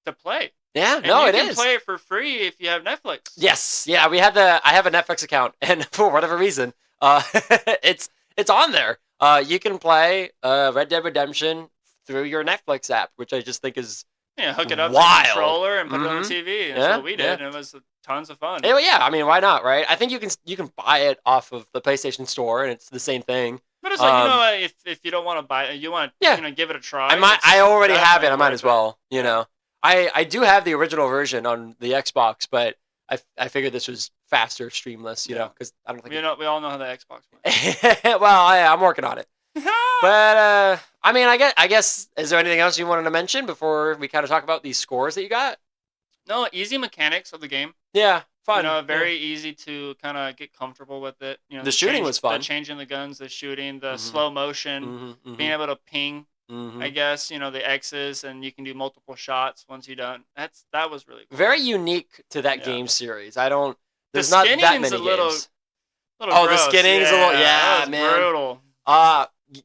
to play. Yeah, and no, you it can is. play it for free if you have Netflix. Yes, yeah, I have a Netflix account, and for whatever reason, it's on there. You can play Red Dead Redemption through your Netflix app, which I just think is hook it up wild. to the controller and put it on the TV. And that's what we did, and it was tons of fun. Yeah, I mean, why not, right? I think you can buy it off of the PlayStation Store, and it's the same thing. But it's like if you don't want to buy it, you want to give it a try. I already have it. I might as well. I do have the original version on the Xbox, but I figured this was faster, streamless. Because I don't think we all know how the Xbox works. Well, I'm working on it. But I mean, I guess is there anything else you wanted to mention before we kind of talk about these scores that you got? No, easy mechanics of the game. Yeah, fun. Very easy to kind of get comfortable with it. The shooting was fun. Changing the guns, the shooting, the slow motion, being able to ping. I guess the X's, and you can do multiple shots once you're done. That was really cool. Very unique to that game series. There's not that many games. Little oh, gross. The skinning's a little that was man. Brutal.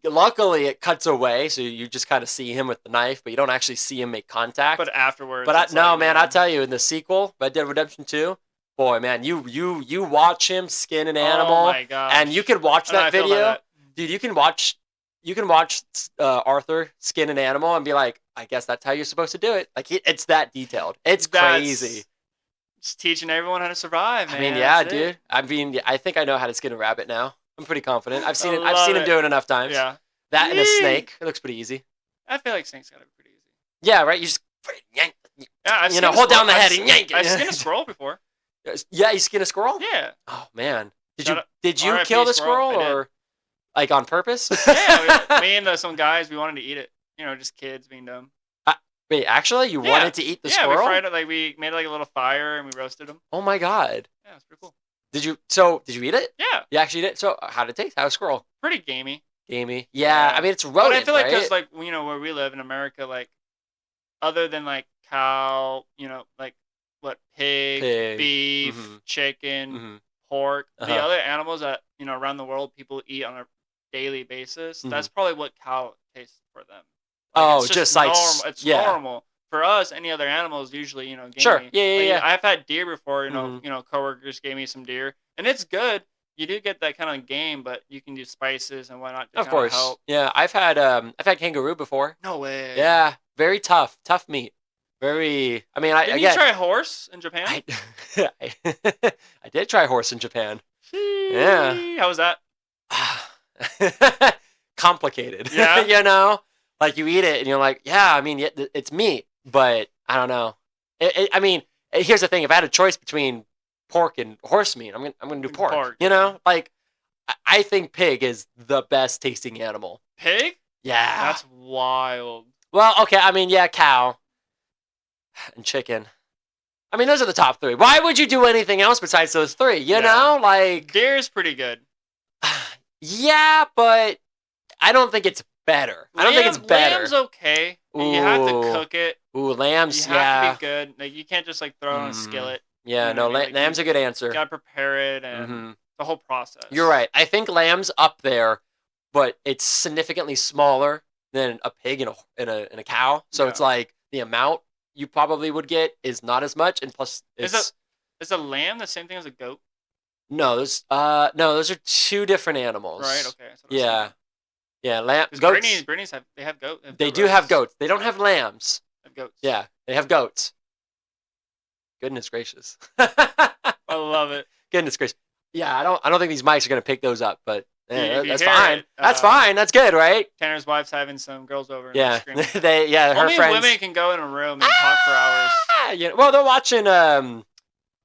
Luckily it cuts away, so you just kind of see him with the knife, but you don't actually see him make contact. But afterwards. But I tell you, in the sequel, Red Dead Redemption 2, boy, man, you watch him skin an animal, oh my gosh. and you can watch that video, dude. You can watch Arthur skin an animal and be like, I guess that's how you're supposed to do it. Like it's that detailed. It's crazy. Just teaching everyone how to survive, man. I mean, yeah, dude. I mean, I think I know how to skin a rabbit now. I'm pretty confident. I've seen him do it enough times. Yeah. That and a snake. It looks pretty easy. I feel like snakes gotta be pretty easy. Yeah, right. You just yank. Yeah, hold down the head and yank it. I've skinned a squirrel before. Yeah, you skin a squirrel? Yeah. Oh man. Did you RIP kill the squirrel or like on purpose? Yeah, me and some guys, we wanted to eat it. Just kids being dumb. Wait, actually, you wanted to eat the squirrel? Yeah, we fried it. We made a little fire and we roasted them. Oh my god. Yeah, it's pretty cool. Did you eat it? Yeah. You actually did? So how did it taste? How was squirrel? Pretty gamey. Gamey. Yeah, I mean it's rodent, but I feel like right? there's where we live in America, other than cow, pig, beef, chicken, pork, the other animals that around the world people eat on a daily basis. That's probably what cow tastes for them. It's just normal. It's normal. For us, any other animals usually, gamey. Sure. Yeah. I've had deer before, coworkers gave me some deer, and it's good. You do get that kind of game, but you can do spices and whatnot to of course. Help. Yeah, I've had kangaroo before. No way. Yeah, very tough meat. Very. I mean, Didn't you try horse in Japan? I did try horse in Japan. Yeah. How was that? Complicated. Yeah. Like you eat it and you're like, yeah, I mean, it's meat, but I don't know. I mean, here's the thing: if I had a choice between pork and horse meat, I'm gonna do pork. Like I think pig is the best tasting animal. Pig? Yeah. That's wild. Well, okay. I mean, yeah, cow and chicken. I mean, those are the top 3. Why would you do anything else besides those 3? You know, like Deer's pretty good. Yeah, but I don't think it's better. I don't think it's better. Lamb's okay. You have to cook it. Ooh, lambs. You have to be good. Like you can't just like throw it on a skillet. Yeah, no, lamb's a good answer. You gotta prepare it and the whole process. You're right. I think lamb's up there, but it's significantly smaller than a pig and a cow. So it's like the amount you probably would get is not as much, and plus is a lamb the same thing as a goat? No, those are 2 different animals. Right. Okay. Yeah. Yeah, goats. Brittany's have goats. They do have goats. They don't have lambs. They have goats. Yeah, they have goats. Goodness gracious. I love it. Goodness gracious. Yeah, I don't think these mics are gonna pick those up, but that's fine. It, that's fine. That's good, right? Tanner's wife's having some girls over. And yeah, screaming. her Only friends. women can go in a room and talk for hours. Yeah, well, they're watching.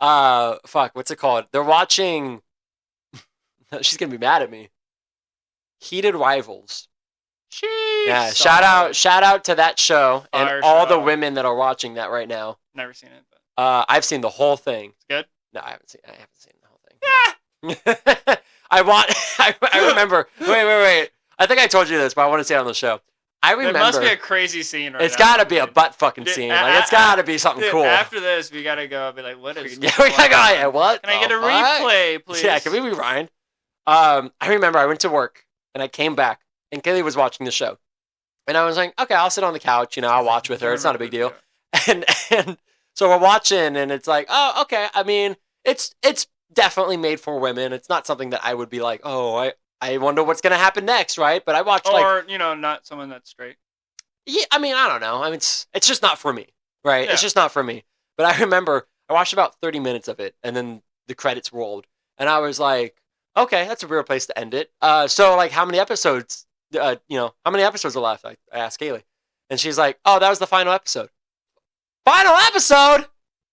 What's it called? They're watching. She's gonna be mad at me. Heated Rivals. Jeez. Yeah, shout out to that show and all the women that are watching that right now. Never seen it, but I've seen the whole thing. It's good? No, I haven't seen the whole thing. I remember. Wait. I think I told you this, but I want to say it on the show. I remember. There must be a crazy scene right now. It's got to be a butt fucking scene. Like it's got to be something cool. After this, we got to go and be like, what is Yeah, we got to go. Yeah, what? Can I get a replay, please? Yeah, can we rewind? I remember I went to work and I came back and Kaylee was watching the show. And I was like, okay, I'll sit on the couch, I'll watch with her. It's not a big deal. And so we're watching and it's like, oh, okay. I mean, it's definitely made for women. It's not something that I would be like, oh, I wonder what's going to happen next, right? But I watched not someone that's straight. Yeah, I mean, I don't know. I mean, it's just not for me, right? Yeah. It's just not for me. But I remember I watched about 30 minutes of it and then the credits rolled. And I was like, okay, that's a weird place to end it. So like how many episodes, how many episodes are left? I asked Kaylee. And she's like, oh, that was the final episode. Final episode?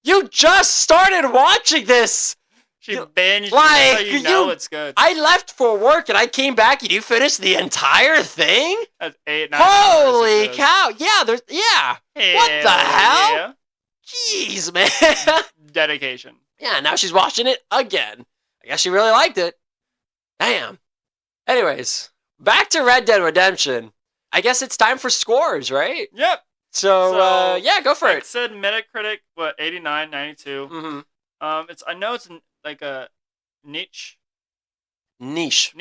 You just started watching this. She binged. Like, so it's good. I left for work and I came back and you finished the entire thing? That's 8-9 Holy cow. Yeah, what the hell? Yeah. Jeez, man. Dedication. Yeah, now she's watching it again. I guess she really liked it. Damn. Anyways, back to Red Dead Redemption. I guess it's time for scores, right? Yep. So go for it. It said Metacritic, 89, 92. Mm-hmm. I know it's like a niche. Niche.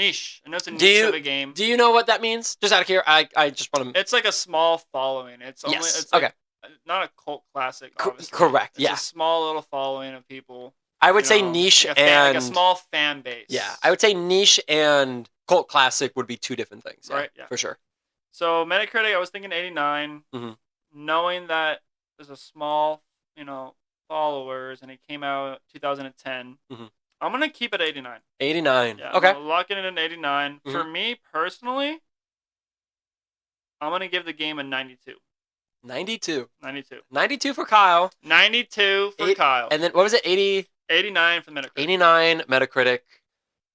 I know it's a niche of a game. Do you know what that means? Just out of here, I just want to. It's like a small following. It's only. Yes. It's like, not a cult classic. Obviously. Correct. It's a small little following of people. I would say niche and like a small fan base. Yeah, I would say niche and cult classic would be 2 different things. Yeah, right. Yeah. For sure. So Metacritic, I was thinking 89. Mm-hmm. Knowing that there's a small, followers, and it came out 2010. Mm-hmm. I'm gonna keep it 89. 89. Yeah, okay. I'm locking it in 89. Mm-hmm. For me personally, I'm gonna give the game a 92. 92. 92. 92 for Kyle. 92 for Kyle. And then what was it? 89 for Metacritic. 89 Metacritic.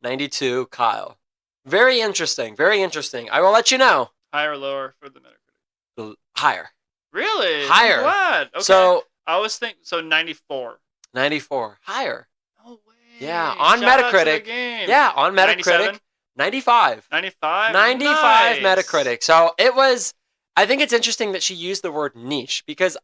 92 Kyle. Very interesting. Very interesting. I will let you know. Higher or lower for the Metacritic? Higher. Really? Higher. I'm glad. Okay. So I was thinking 94. 94. Higher. No way. Yeah, on Shout Metacritic. out to the game. Yeah, on Metacritic. 95. 95? 95 Nice. Metacritic. So it was, I think it's interesting that she used the word niche because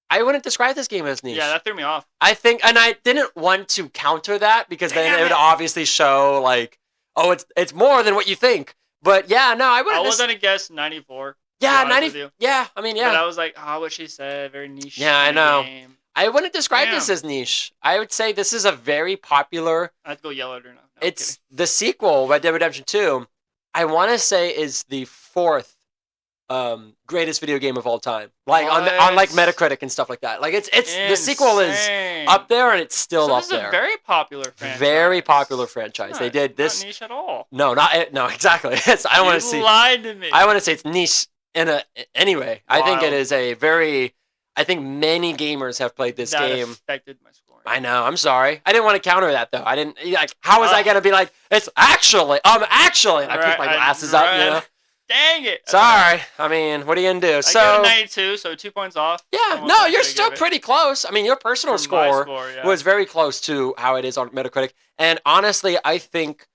I wouldn't describe this game as niche. Yeah, that threw me off. I think, and I didn't want to counter that because then it would obviously show like, oh, it's more than what you think. But yeah, no, I wouldn't. I was gonna guess 94. Yeah, 90. Yeah, I mean, yeah. But I was like, what she said, very niche. Yeah, I know. Game. I wouldn't describe this as niche. I would say this is a very popular. I'd go yell at her now. No, it's the sequel, Red Dead Redemption 2. I want to say is the 4th greatest video game of all time. Like on like Metacritic and stuff like that. Like it's insane. The sequel is up there and it's still up there. This is a very popular franchise. Very popular franchise. Nice. They did this. Not niche at all. No, no, exactly. I want to see. You lied to me. I want to say it's niche anyway. Wild. I think it is a very. I think many gamers have played this game. Affected my scoring. I know. I'm sorry. I didn't want to counter that though. I didn't like. How was I gonna be like? It's actually. I put my glasses up. Dang it. That's Sorry. I mean, what are you going to do? I give it a 92, so 2 points off. Yeah, no, you're still pretty close. I mean, your personal score was very close to how it is on Metacritic. And honestly, I think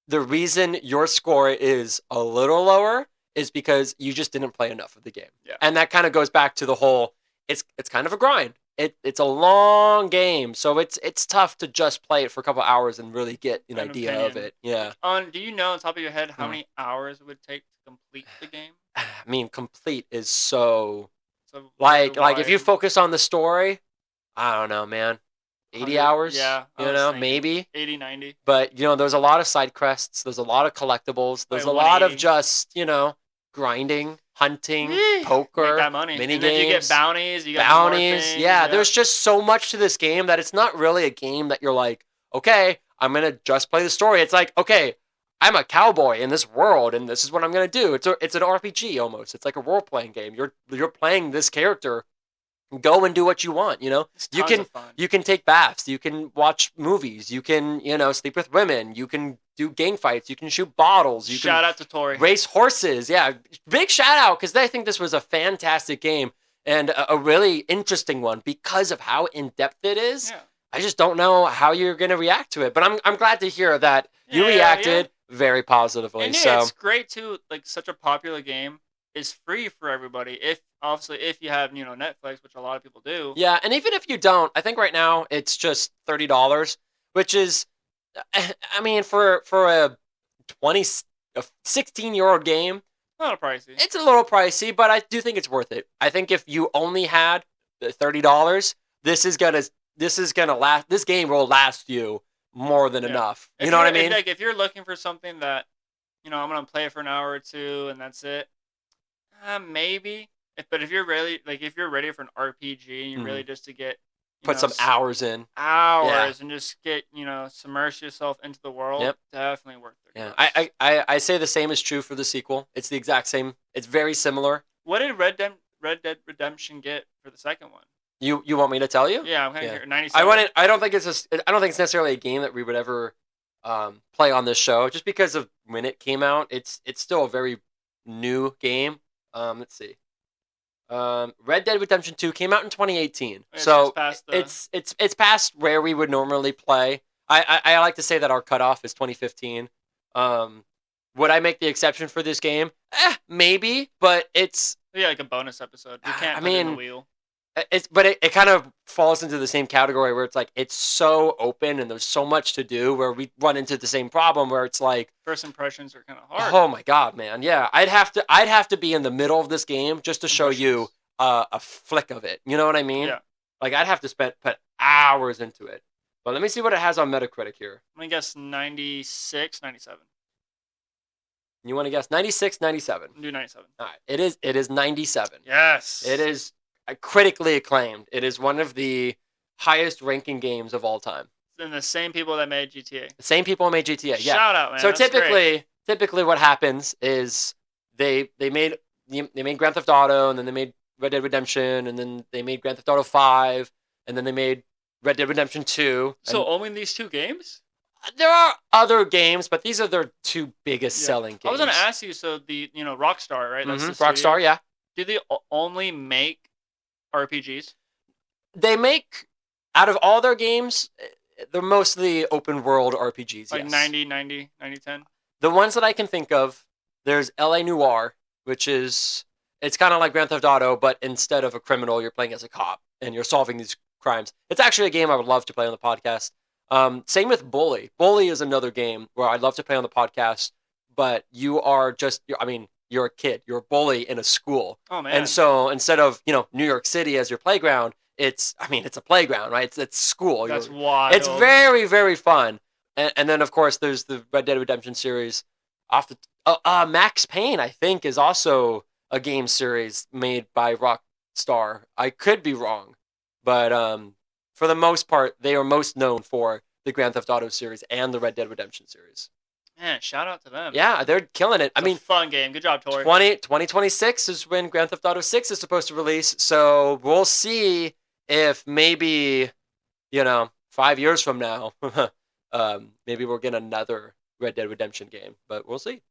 the reason your score is a little lower is because you just didn't play enough of the game. Yeah. And that kind of goes back to the whole, it's kind of a grind. It's a long game, so it's tough to just play it for a couple hours and really get an idea of it. Yeah. Do you know on top of your head how many hours it would take to complete the game? I mean, complete is so like if you focus on the story, I don't know, man. 80 hours? Yeah. Maybe. 80, 90. But, there's a lot of side quests. There's a lot of collectibles. There's a lot of just, grinding, hunting, poker, make that money. mini and games. Then you get bounties. You get bounties. Things, yeah, there's just so much to this game that it's not really a game that you're like, okay, I'm going to just play the story. It's like, okay, I'm a cowboy in this world, and this is what I'm going to do. It's an RPG almost. It's like a role-playing game. You're playing this character. Go and do what you want, You can take baths, you can watch movies, you can, sleep with women, you can do gang fights, you can shoot bottles, you shout can out to Tori. Race horses. Yeah, big shout out because I think this was a fantastic game and a really interesting one because of how in-depth it is. Yeah. I just don't know how you're going to react to it, but I'm glad to hear that you reacted very positively. And so it's great too, like such a popular game is free for everybody if you have Netflix, which a lot of people do. Yeah, and even if you don't, I think right now it's just $30, which is, I mean, for a 16-year-old game, a little pricey. It's a little pricey, but I do think it's worth it. I think if you only had $30, this game will last you more than enough. You know what I mean? If you're looking for something that, I'm gonna play it for an hour or two and that's it. Maybe, but if you're ready for an RPG and you're really just to get put some hours in, and just get submerge yourself into the world, definitely worth it. Yeah, I say the same is true for the sequel. It's the exact same. It's very similar. What did Red Dead Redemption get for the second one? You want me to tell you? Yeah, I'm kind of 97. I don't think it's necessarily a game that we would ever play on this show, just because of when it came out. It's still a very new game. Let's see. Red Dead Redemption 2 came out in 2018, so it's past where we would normally play. I like to say that our cutoff is 2015. Would I make the exception for this game? Maybe, but it's like a bonus episode. You can't put in the wheel. It kind of falls into the same category where it's like it's so open and there's so much to do where we run into the same problem where it's like first impressions are kind of hard. Oh my god, man! Yeah, I'd have to be in the middle of this game just to show you a flick of it. You know what I mean? Yeah. Like I'd have to put hours into it. But let me see what it has on Metacritic here. I'm gonna guess 96, 97. You want to guess 96, 97? Do 97. All right, it is 97. Yes, it is. Critically acclaimed. It is one of the highest ranking games of all time. And the same people that made GTA. The same people who made GTA. Yeah. Shout out, man. So That's typically what happens is they made Grand Theft Auto, and then they made Red Dead Redemption, and then they made Grand Theft Auto 5, and then they made Red Dead Redemption 2. So only these two games? There are other games, but these are their two biggest selling games. I was going to ask you, so the Rockstar, right? That's the Rockstar, yeah. Do they only make RPGs? They make, out of all their games, they're mostly open world RPGs. Like 90, 10? The ones that I can think of, there's LA Noire, which is, it's kind of like Grand Theft Auto, but instead of a criminal, you're playing as a cop and you're solving these crimes. It's actually a game I would love to play on the podcast. Same with Bully. Bully is another game where I'd love to play on the podcast, but you're a kid. You're a bully in a school. Oh, man. And so instead of, New York City as your playground, it's a playground, right? It's school. That's wild. It's very, very fun. And then, of course, there's the Red Dead Redemption series. Max Payne, I think, is also a game series made by Rockstar. I could be wrong. But for the most part, they are most known for the Grand Theft Auto series and the Red Dead Redemption series. Man, shout out to them. Yeah, they're killing it. It's a fun game. Good job, Tori. 2026 is when Grand Theft Auto 6 is supposed to release. So we'll see if maybe, 5 years from now, maybe we'll get another Red Dead Redemption game. But we'll see.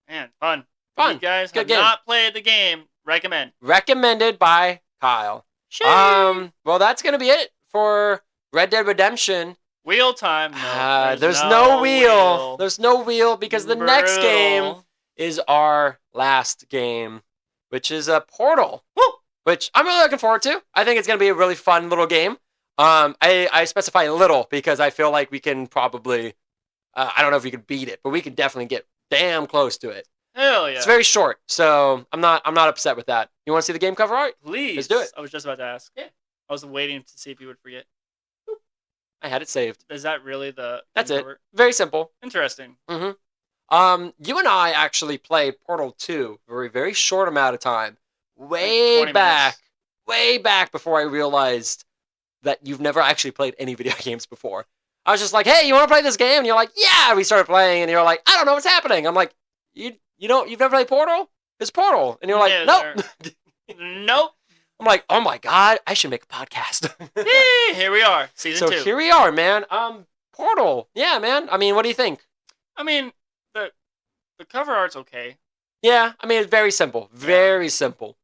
Man, fun. Fun. You guys Good have game. not played the game, recommend. Recommended by Kyle. Well, that's going to be it for Red Dead Redemption. Wheel time. No, there's no wheel. There's no wheel because the next game is our last game, which is a Portal. Woo! Which I'm really looking forward to. I think it's going to be a really fun little game. I specify little because I feel like we can probably, I don't know if we could beat it, but we could definitely get damn close to it. Hell yeah. It's very short, so I'm not upset with that. You want to see the game cover art? Please. Let's do it. I was just about to ask. Yeah. I was waiting to see if you would forget. I had it saved. Is that really the That's it. cover? Very simple. Interesting. Mm-hmm. You and I actually played Portal 2 for a very short amount of time. Way back before I realized that you've never actually played any video games before. I was just like, hey, you want to play this game? And you're like, yeah. We started playing, and you're like, I don't know what's happening. I'm like, you've never played Portal? It's Portal. And you're like, nope. Nope. I'm like, oh my God, I should make a podcast. Here we are, season 2. So here we are, man. Portal. Yeah, man. I mean, what do you think? I mean, the cover art's okay. Yeah, I mean, it's very simple. Very simple.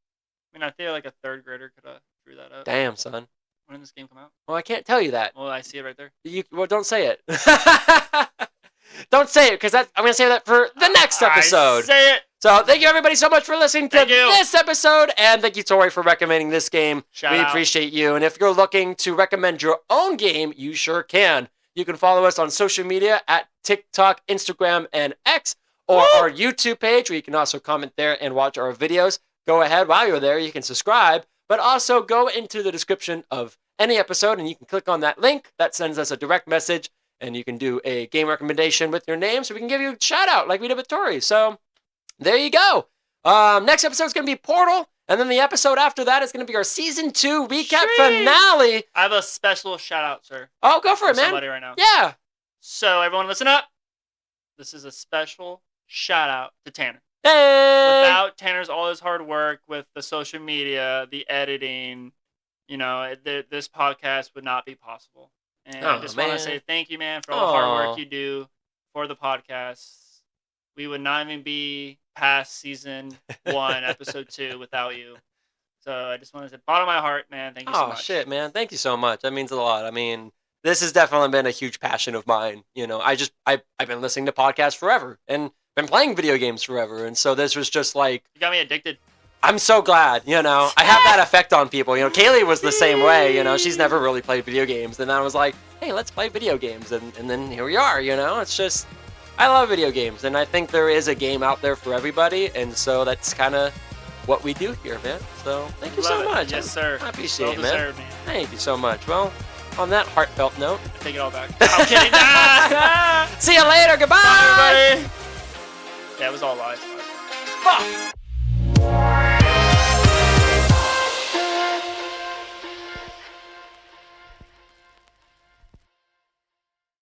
I mean, I feel like a third grader could have drew that up. Damn, son. When did this game come out? Well, I can't tell you that. Well, I see it right there. Well, don't say it. Don't say it, because I'm going to say that for the next episode. Say it. So thank you, everybody, so much for listening to this episode. And thank you, Tori, for recommending this game. Shout out. Appreciate you. And if you're looking to recommend your own game, you sure can. You can follow us on social media at TikTok, Instagram, and X, or our YouTube page, where you can also comment there and watch our videos. Go ahead. While you're there, you can subscribe, but also go into the description of any episode, and you can click on that link. That sends us a direct message, and you can do a game recommendation with your name, so we can give you a shout-out like we did with Tori. So there you go. Next episode is going to be Portal, and then the episode after that is going to be our Season 2 recap finale. I have a special shout-out, sir. Oh, go for it, man. Somebody right now. Yeah. So, everyone listen up. This is a special shout-out to Tanner. Hey! Without Tanner's all his hard work with the social media, the editing, this podcast would not be possible. And I just want to say thank you, man, for all the hard work you do for the podcast. We would not even be past season 1, episode 2 without you. So I just want to say, bottom of my heart, man, thank you so much. Oh, shit, man. Thank you so much. That means a lot. I mean, this has definitely been a huge passion of mine. I've been listening to podcasts forever and been playing video games forever. And so this was just like... You got me addicted. I'm so glad, I have that effect on people. Kaylee was the same way, she's never really played video games. And I was like, hey, let's play video games. And then here we are, it's just, I love video games. And I think there is a game out there for everybody. And so that's kind of what we do here, man. So thank you so much. Yes, sir. I appreciate it, man. Deserved, man. Thank you so much. Well, on that heartfelt note. I take it all back. I'm kidding. See you later. Goodbye. Bye, everybody. Yeah, it was all lies. Fuck.